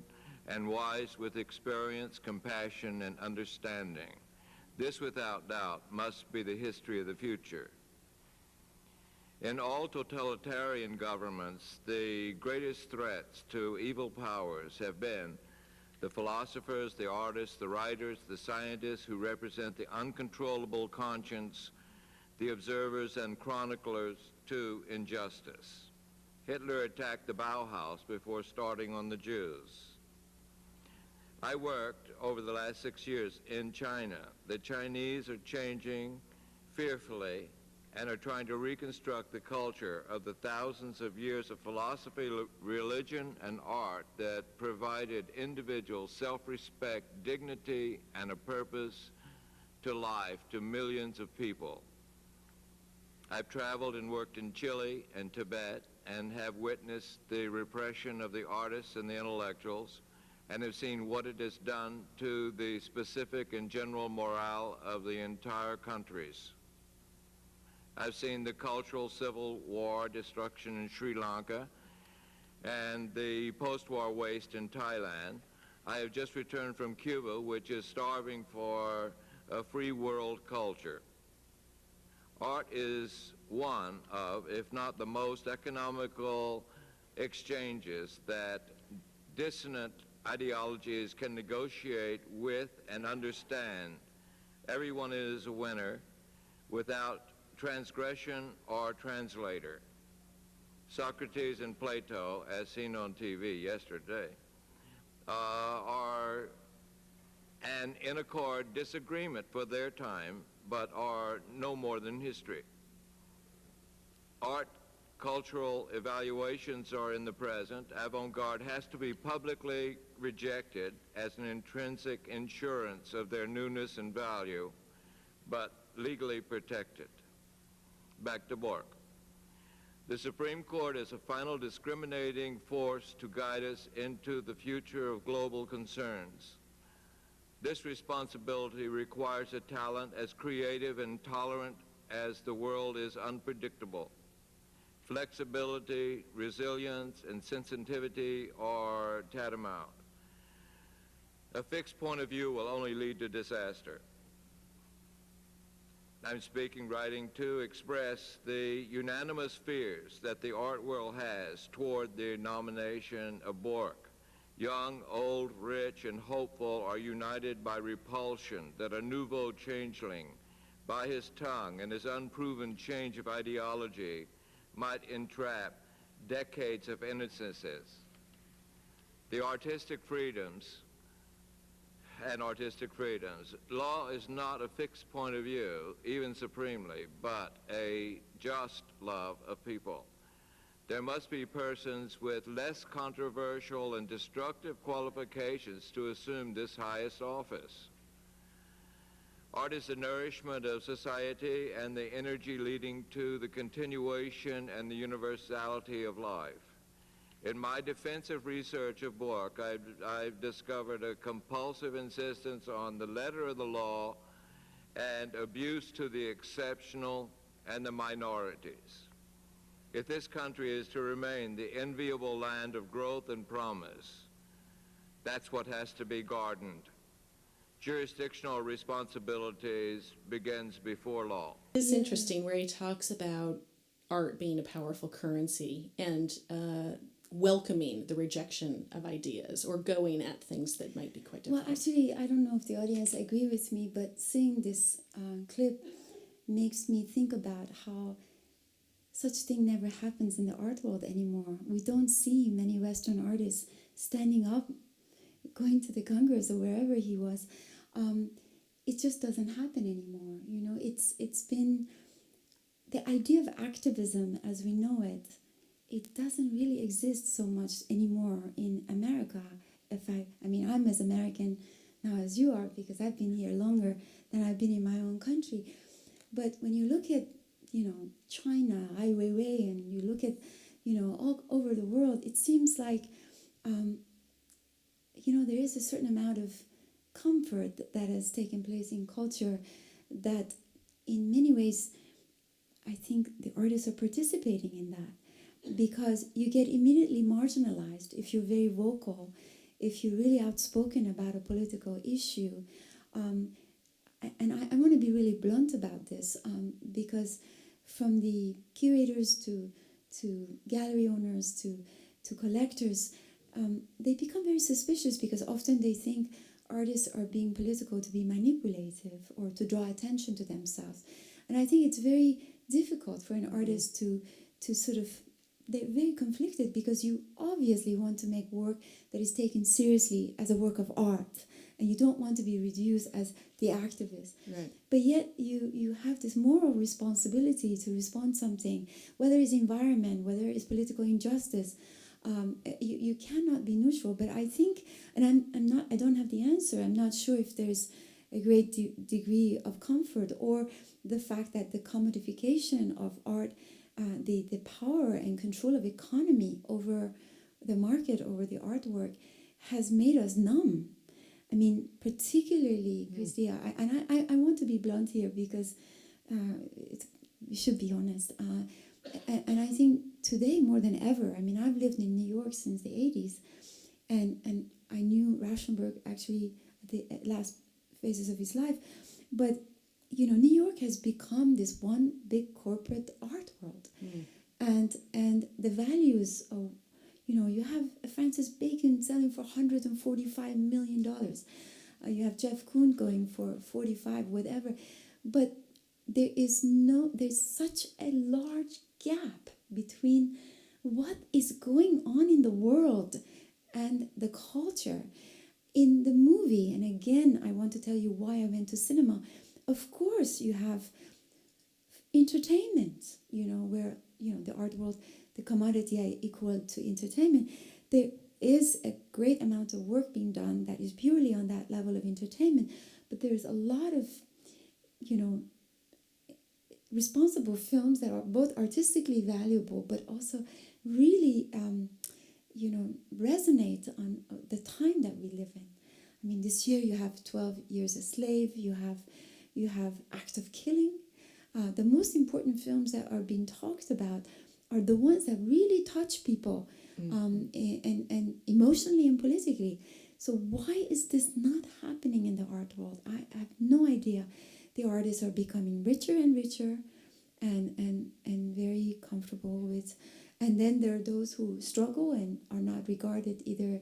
E: and wise with experience, compassion, and understanding. This, without doubt, must be the history of the future. In all totalitarian governments, the greatest threats to evil powers have been the philosophers, the artists, the writers, the scientists who represent the uncontrollable conscience, the observers and chroniclers to injustice. Hitler attacked the Bauhaus before starting on the Jews. I worked over the last 6 years in China. The Chinese are changing fearfully and are trying to reconstruct the culture of the thousands of years of philosophy, religion, and art that provided individuals self-respect, dignity, and a purpose to life to millions of people. I've traveled and worked in Chile and Tibet and have witnessed the repression of the artists and the intellectuals, and have seen what it has done to the specific and general morale of the entire countries. I've seen the cultural civil war destruction in Sri Lanka and the post-war waste in Thailand. I have just returned from Cuba, which is starving for a free world culture. Art is one of, if not the most economical exchanges that dissonant ideologies can negotiate with and understand. Everyone is a winner without transgression or translator. Socrates and Plato, as seen on TV yesterday, are an in accord disagreement for their time, but are no more than history. Art cultural evaluations are in the present, avant-garde has to be publicly rejected as an intrinsic insurance of their newness and value, but legally protected. Back to Bork. The Supreme Court is a final discriminating force to guide us into the future of global concerns. This responsibility requires a talent as creative and tolerant as the world is unpredictable. Flexibility, resilience, and sensitivity are tantamount. A fixed point of view will only lead to disaster. I'm writing to express the unanimous fears that the art world has toward the nomination of Bork. Young, old, rich, and hopeful are united by repulsion that a nouveau changeling, by his tongue and his unproven change of ideology, might entrap decades of innocences. The artistic freedoms. Law is not a fixed point of view, even supremely, but a just love of people. There must be persons with less controversial and destructive qualifications to assume this highest office. Art is the nourishment of society and the energy leading to the continuation and the universality of life. In my defensive research of Bork, I've discovered a compulsive insistence on the letter of the law and abuse to the exceptional and the minorities. If this country is to remain the enviable land of growth and promise, that's what has to be gardened. Jurisdictional responsibilities begins before law.
B: It's interesting where he talks about art being a powerful currency and welcoming the rejection of ideas or going at things that might be quite difficult.
C: Well, actually, I don't know if the audience agree with me, but seeing this clip makes me think about how such thing never happens in the art world anymore. We don't see many Western artists standing up, going to the Congress or wherever he was. It just doesn't happen anymore. You know, it's been the idea of activism as we know it. It doesn't really exist so much anymore in America. I mean, I'm as American now as you are because I've been here longer than I've been in my own country. But when you look at, you know, China, Ai Weiwei, and you look at, you know, all over the world, it seems like, you know, there is a certain amount of comfort that has taken place in culture that in many ways, I think the artists are participating in that because you get immediately marginalized if you're very vocal, if you're really outspoken about a political issue. And I want to be really blunt about this because from the curators to gallery owners to collectors, they become very suspicious because often they think artists are being political to be manipulative or to draw attention to themselves. And I think it's very difficult for an artist to sort of, they're very conflicted because you obviously want to make work that is taken seriously as a work of art and you don't want to be reduced as the activist.
B: Right.
C: But yet you have this moral responsibility to respond something, whether it's environment, whether it's political injustice. You cannot be neutral. But I think, and I don't have the answer. I'm not sure if there's a great degree of comfort or the fact that the commodification of art, the power and control of economy over the market, over the artwork, has made us numb. I mean, particularly, Christy, I want to be blunt here because we should be honest. And I think today more than ever, I mean, I've lived in New York since the 80s, and I knew Rauschenberg actually at the last phases of his life. But, you know, New York has become this one big corporate art world. And the values of, you know, you have Francis Bacon selling for $145 million. You have Jeff Koons going for 45, whatever. But there's such a large gap between what is going on in the world and the culture. In the movie, and again, I want to tell you why I went to cinema. Of course, you have entertainment, where, the art world, the commodity I equal to entertainment, there is a great amount of work being done that is purely on that level of entertainment, but there's a lot of, responsible films that are both artistically valuable, but also really, resonate on the time that we live in. I mean, this year you have 12 Years a Slave, you have Act of Killing. The most important films that are being talked about are the ones that really touch people, and emotionally and politically. So why is this not happening in the art world? I have no idea. The artists are becoming richer and richer and very comfortable with. And then there are those who struggle and are not regarded either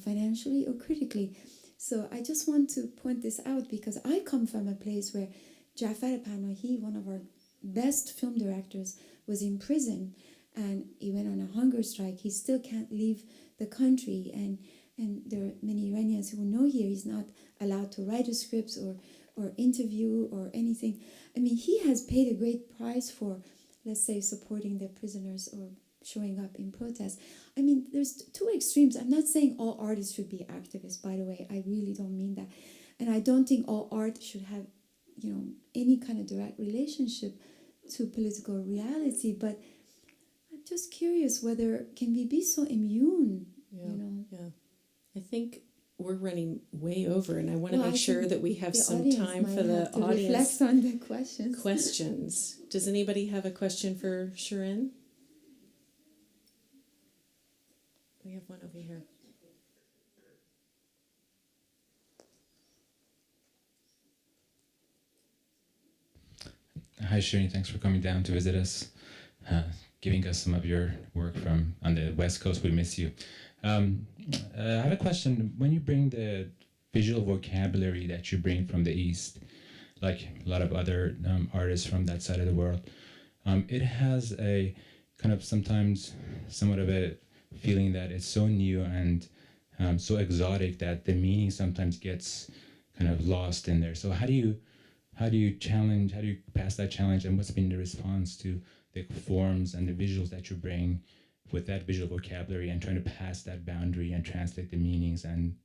C: financially or critically. So I just want to point this out because I come from a place where Jafar Panahi, one of our best film directors, was in prison and he went on a hunger strike. He still can't leave the country, and there are many Iranians who know here he's not allowed to write a script or interview or anything. I mean, he has paid a great price for, let's say, supporting the prisoners or showing up in protest. I mean, there's two extremes. I'm not saying all artists should be activists, by the way. I really don't mean that. And I don't think all art should have, any kind of direct relationship to political reality. But I'm just curious whether can we be so immune,
B: Yeah. I think we're running way over, and I want to
C: Well,
B: make sure that we have some time for the audience.
C: Reflect on the questions.
B: Questions. Does anybody have a question for Shirin? We have one over here.
G: Hi, Shirin. Thanks for coming down to visit us, giving us some of your work from on the West Coast. We miss you. I have a question. When you bring the visual vocabulary that you bring from the East, like a lot of other artists from that side of the world, it has a kind of sometimes somewhat of a feeling that it's so new and so exotic that the meaning sometimes gets kind of lost in there. So how do you pass that challenge, and what's been the response to the forms and the visuals that you bring with that visual vocabulary and trying to pass that boundary and translate the meanings and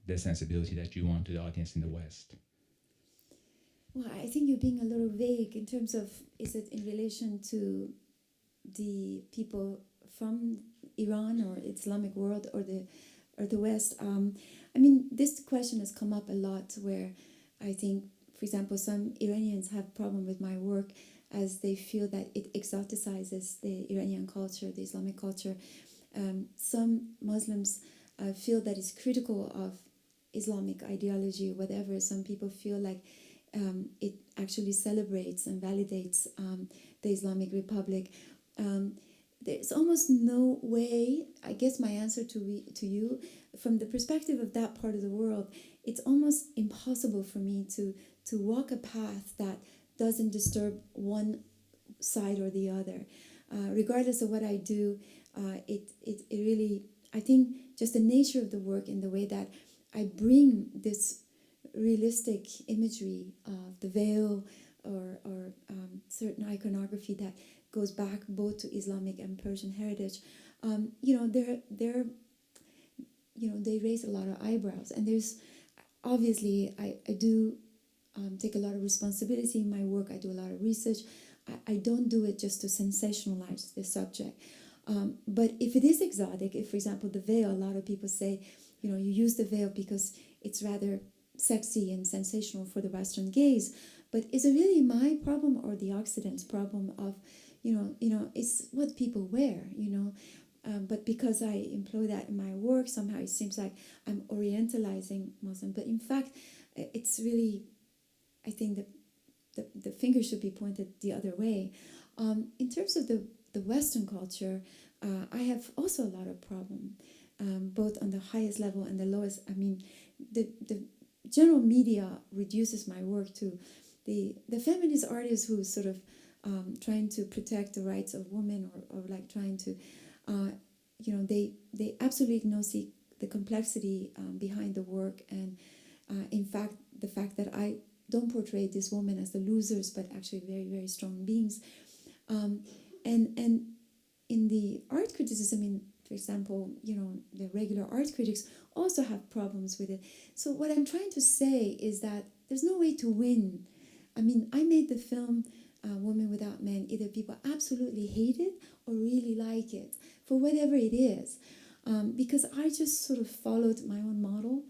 G: the sensibility that you want to the audience in the West?
C: Well, I think you're being a little vague in terms of, is it in relation to the people from Iran or Islamic world or the West? I mean, this question has come up a lot where I think, for example, some Iranians have problem with my work as they feel that it exoticizes the Iranian culture, the Islamic culture. Some Muslims feel that it's critical of Islamic ideology, whatever. Some people feel like it actually celebrates and validates the Islamic Republic. There's almost no way, I guess my answer to you, from the perspective of that part of the world, it's almost impossible for me to walk a path that doesn't disturb one side or the other. Regardless of what I do, it really, I think just the nature of the work and the way that I bring this realistic imagery of the veil or certain iconography that goes back both to Islamic and Persian heritage, they raise a lot of eyebrows. And there's, obviously, I do take a lot of responsibility in my work. I do a lot of research. I don't do it just to sensationalize the subject. But if it is exotic, if, for example, the veil, a lot of people say, you use the veil because it's rather sexy and sensational for the Western gaze. But is it really my problem or the Occident's problem of, it's what people wear, but because I employ that in my work, somehow it seems like I'm orientalizing Muslim. But in fact, it's really, I think that the finger should be pointed the other way. In terms of the Western culture, I have also a lot of problem, both on the highest level and the lowest. I mean, the general media reduces my work to the feminist artists who sort of trying to protect the rights of women or like trying to, they absolutely don't see the complexity behind the work. And in fact, the fact that I don't portray these women as the losers, but actually very, very strong beings. And in the art criticism, for example, the regular art critics also have problems with it. So what I'm trying to say is that there's no way to win. I made the film Woman Without Men. Either people absolutely hate it or really like it, for whatever it is. Because I just sort of followed my own model,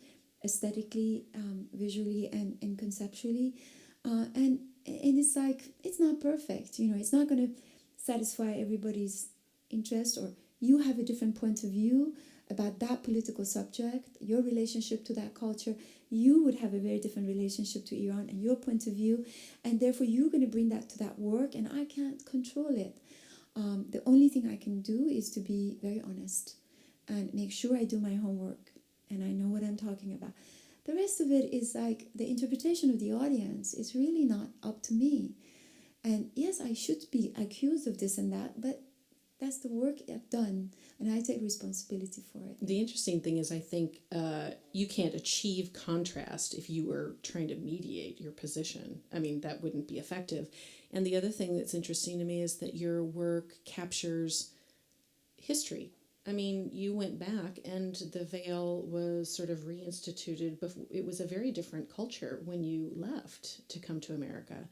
C: aesthetically, visually, and conceptually. And it's like, it's not perfect. It's not going to satisfy everybody's interest, or you have a different point of view about that political subject, your relationship to that culture. You would have a very different relationship to Iran and your point of view, and therefore you're going to bring that to that work, and I can't control it. The only thing I can do is to be very honest and make sure I do my homework and I know what I'm talking about. The rest of it is like the interpretation of the audience is really not up to me. And yes, I should be accused of this and that, but that's the work I've done, and I take responsibility for it.
B: The interesting thing is, I think you can't achieve contrast if you were trying to mediate your position. That wouldn't be effective. And the other thing that's interesting to me is that your work captures history. You went back, and the veil was sort of reinstituted, but it was a very different culture when you left to come to America.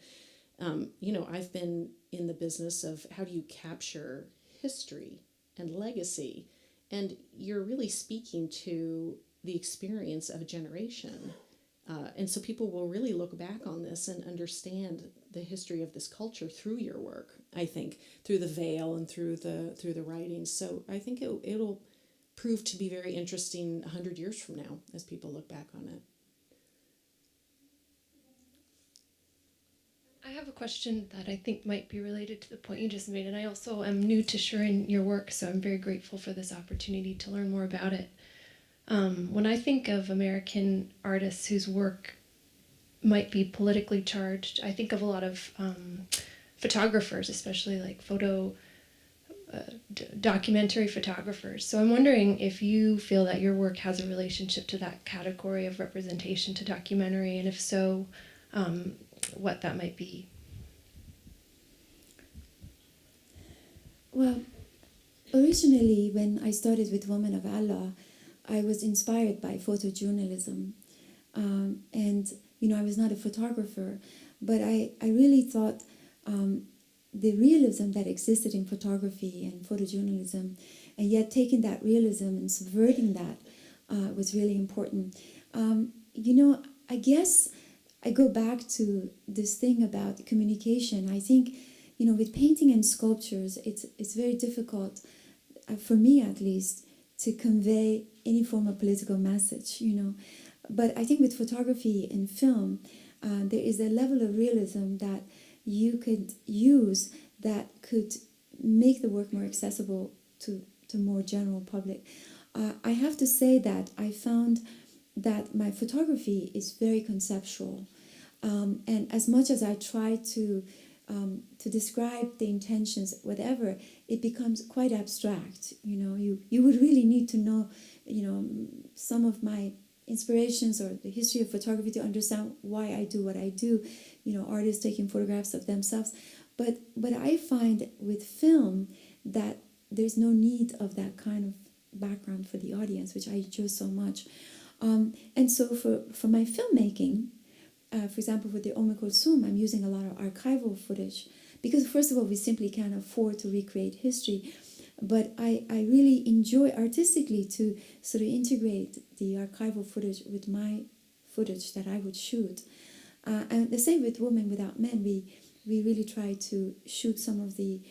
B: I've been in the business of how do you capture history and legacy, and you're really speaking to the experience of a generation. And so people will really look back on this and understand the history of this culture through your work, I think, through the veil and through the writings. So I think it'll prove to be very interesting 100 years from now as people look back on it.
H: I have a question that I think might be related to the point you just made, and I also am new to Shirin, your work, so I'm very grateful for this opportunity to learn more about it. When I think of American artists whose work might be politically charged, I think of a lot of photographers, especially like documentary photographers. So I'm wondering if you feel that your work has a relationship to that category of representation to documentary, and if so, what that might be.
C: Well, originally when I started with Women of Allah, I was inspired by photojournalism. And, I was not a photographer, but I really thought the realism that existed in photography and photojournalism, and yet taking that realism and subverting that was really important. I guess I go back to this thing about communication. I think, with painting and sculptures, it's very difficult, for me at least, to convey any form of political message, But I think with photography and film, there is a level of realism that you could use that could make the work more accessible to more general public. I have to say that I found that my photography is very conceptual. And as much as I try to describe the intentions, whatever, it becomes quite abstract. You would really need to know, some of my inspirations or the history of photography to understand why I do what I do. Artists taking photographs of themselves. But I find with film that there's no need of that kind of background for the audience, which I enjoy so much. And so for my filmmaking, for example, with the Kulthum, I'm using a lot of archival footage because, first of all, we simply can't afford to recreate history. But I really enjoy artistically to sort of integrate the archival footage with my footage that I would shoot. And the same with Women Without Men. We really try to shoot some of the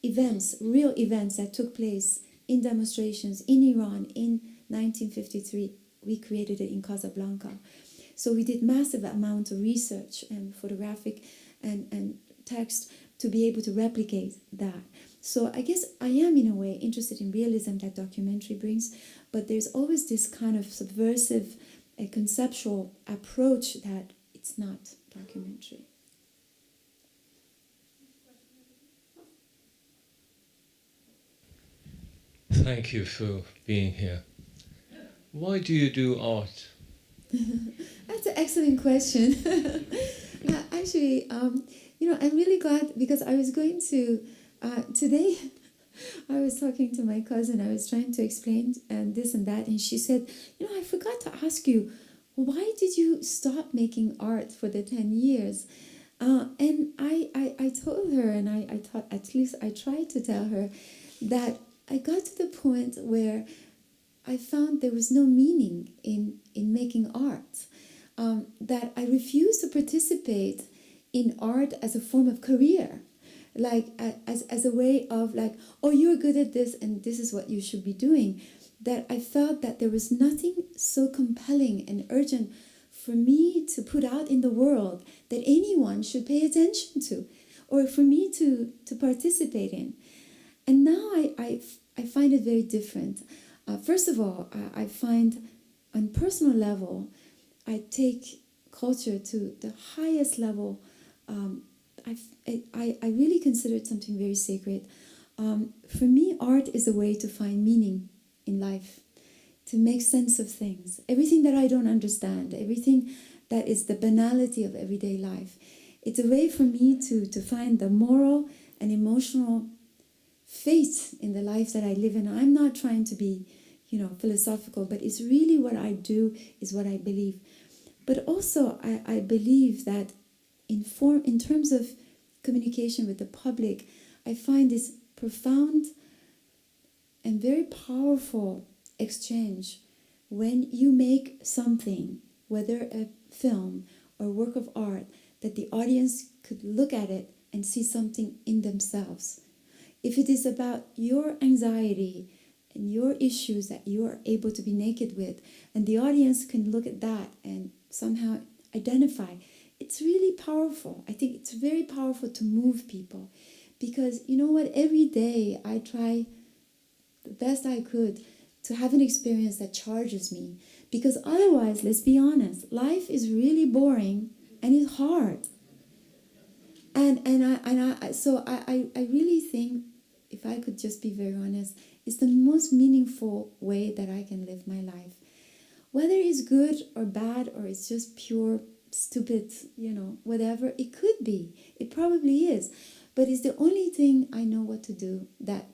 C: events, real events that took place in demonstrations in Iran in 1953. We created it in Casablanca. So we did massive amount of research and photographic and text to be able to replicate that. So I guess I am in a way interested in realism that documentary brings, but there's always this kind of subversive, conceptual approach that it's not documentary.
I: Thank you for being here. Why do you do art?
C: That's an excellent question. actually, I'm really glad because I was going to, today, I was talking to my cousin, I was trying to explain and this and that, and she said, I forgot to ask you, why did you stop making art for the 10 years? And I told her, and I thought, at least I tried to tell her, that I got to the point where I found there was no meaning in making art. That I refused to participate in art as a form of career, like as a way of like, oh, you're good at this and this is what you should be doing. That I felt that there was nothing so compelling and urgent for me to put out in the world that anyone should pay attention to, or for me to participate in. And now I find it very different. First of all, I find on personal level, I take culture to the highest level. I really consider it something very sacred. For me, art is a way to find meaning in life, to make sense of things. Everything that I don't understand, everything that is the banality of everyday life. It's a way for me to find the moral and emotional faith in the life that I live in. I'm not trying to be, philosophical, but it's really what I do, is what I believe. But also, I believe that in terms of communication with the public, I find this profound and very powerful exchange when you make something, whether a film or work of art, that the audience could look at it and see something in themselves. If it is about your anxiety and your issues that you are able to be naked with, and the audience can look at that and somehow identify, it's really powerful. I think it's very powerful to move people, because you know what, every day I try the best I could to have an experience that charges me, because otherwise, let's be honest, life is really boring and it's hard. So I really think, if I could just be very honest, it's the most meaningful way that I can live my life. Whether it's good or bad, or it's just pure, stupid, whatever, it could be. It probably is. But it's the only thing I know what to do that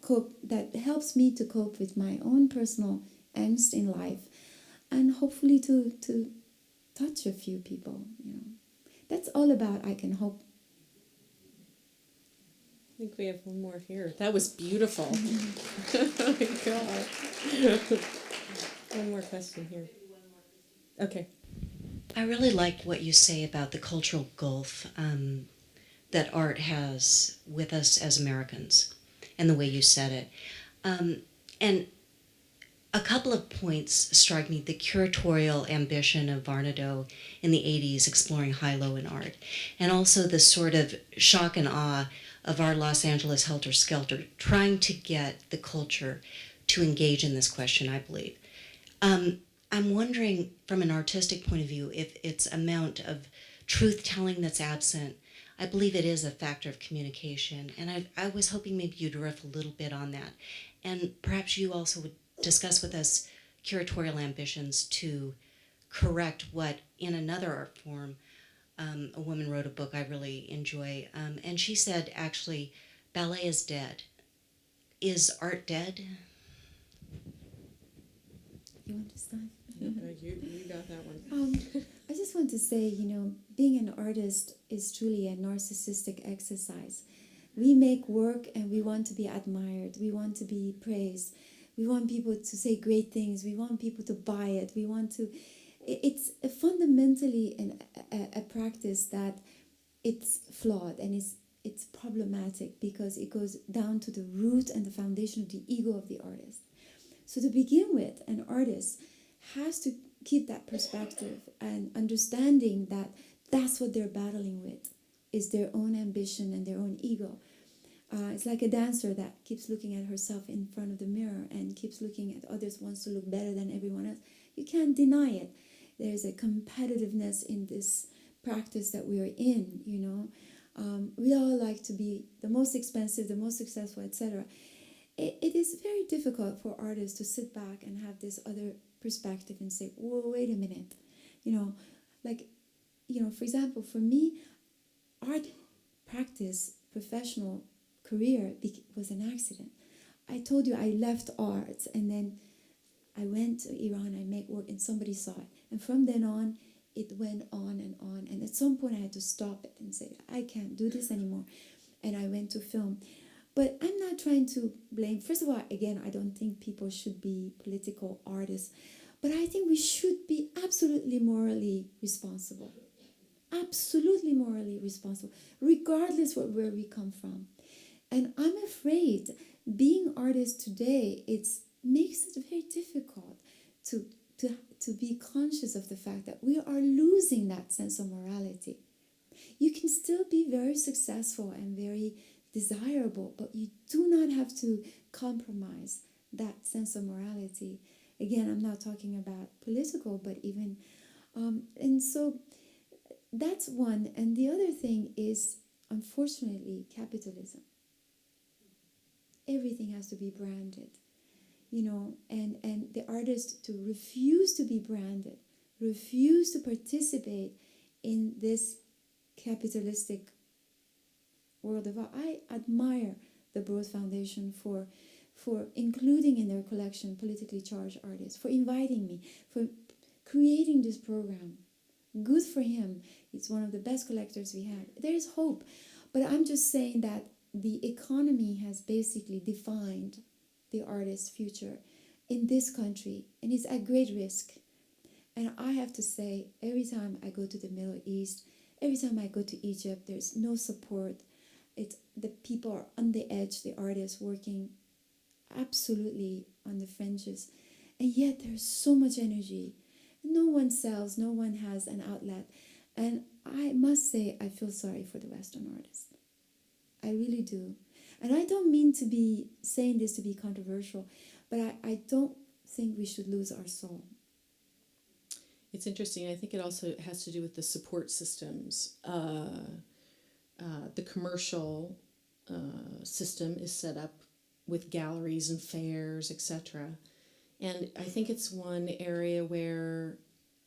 C: helps me to cope with my own personal angst in life, and hopefully to touch a few people. That's all about, I can hope.
J: I think we have one more here. That was beautiful. Oh my God. One more question here. Okay.
K: I really like what you say about the cultural gulf that art has with us as Americans, and the way you said it. And a couple of points strike me. The curatorial ambition of Varnado in the 80s, exploring high-low in art, and also the sort of shock and awe of our Los Angeles helter-skelter, trying to get the culture to engage in this question, I believe. I'm wondering, from an artistic point of view, if its amount of truth-telling that's absent. I believe it is a factor of communication, and I was hoping maybe you'd riff a little bit on that. And perhaps you also would discuss with us curatorial ambitions to correct what, in another art form, a woman wrote a book I really enjoy, and she said, actually, ballet is dead. Is art dead?
C: You want to start?
J: You got that one.
C: I just want to say, being an artist is truly a narcissistic exercise. We make work and we want to be admired. We want to be praised. We want people to say great things. We want people to buy it. We want to... It's fundamentally a practice that it's flawed, and it's problematic, because it goes down to the root and the foundation of the ego of the artist. So to begin with, an artist has to keep that perspective and understanding that that's what they're battling with, is their own ambition and their own ego. It's like a dancer that keeps looking at herself in front of the mirror and keeps looking at others, wants to look better than everyone else. You can't deny it. There's a competitiveness in this practice that we are in, We all like to be the most expensive, the most successful, etc. It is very difficult for artists to sit back and have this other perspective and say, whoa, wait a minute. For example, for me, art practice, professional career was an accident. I told you I left art and then I went to Iran, I make work and somebody saw it. And from then on, it went on and on. And at some point I had to stop it and say, I can't do this anymore. And I went to film. But I'm not trying to blame. First of all, again, I don't think people should be political artists. But I think we should be absolutely morally responsible. Absolutely morally responsible, regardless of where we come from. And I'm afraid being artists today, it makes it very difficult to be conscious of the fact that we are losing that sense of morality. You can still be very successful and very desirable, but you do not have to compromise that sense of morality. Again, I'm not talking about political, but even, and so that's one. And the other thing is, unfortunately, capitalism. Everything has to be branded, and the artist to refuse to be branded, refuse to participate in this capitalistic world of art. I admire the Broad Foundation for including in their collection politically charged artists, for inviting me, for creating this program. Good for him. He's one of the best collectors we have. There is hope. But I'm just saying that the economy has basically defined the artist's future in this country, and it's at great risk. And I have to say, every time I go to the Middle East, every time I go to Egypt, there's no support. The people are on the edge, the artists working absolutely on the fringes. And yet there's so much energy. No one sells, no one has an outlet. And I must say, I feel sorry for the Western artists. I really do. And I don't mean to be saying this to be controversial, but I don't think we should lose our soul.
J: It's interesting. I think it also has to do with the support systems. The commercial system is set up with galleries and fairs, etc. And I think it's one area where,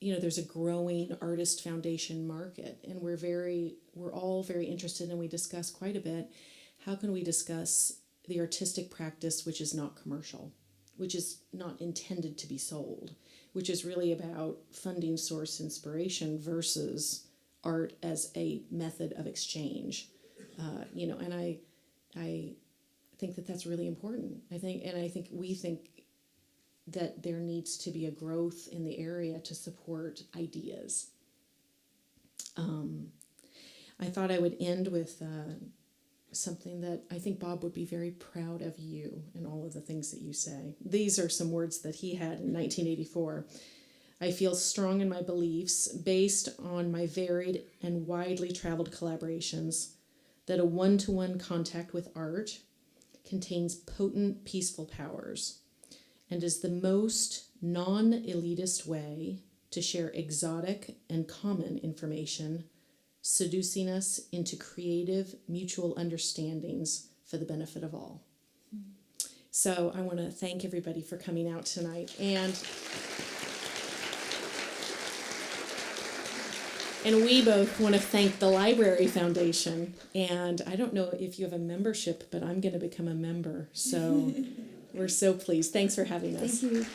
J: there's a growing artist foundation market, and we're all very interested, and we discuss quite a bit, how can we discuss the artistic practice which is not commercial, which is not intended to be sold, which is really about funding source inspiration versus art as a method of exchange, and I think that that's really important. I think we think that there needs to be a growth in the area to support ideas. I thought I would end with something that I think Bob would be very proud of you and all of the things that you say. These are some words that he had in 1984. I feel strong in my beliefs based on my varied and widely traveled collaborations that a one-to-one contact with art contains potent, peaceful powers and is the most non-elitist way to share exotic and common information, seducing us into creative mutual understandings for the benefit of all. So I want to thank everybody for coming out tonight. And we both want to thank the Library Foundation. And I don't know if you have a membership, but I'm going to become a member. So we're so pleased. Thanks for having us.
C: Thank you.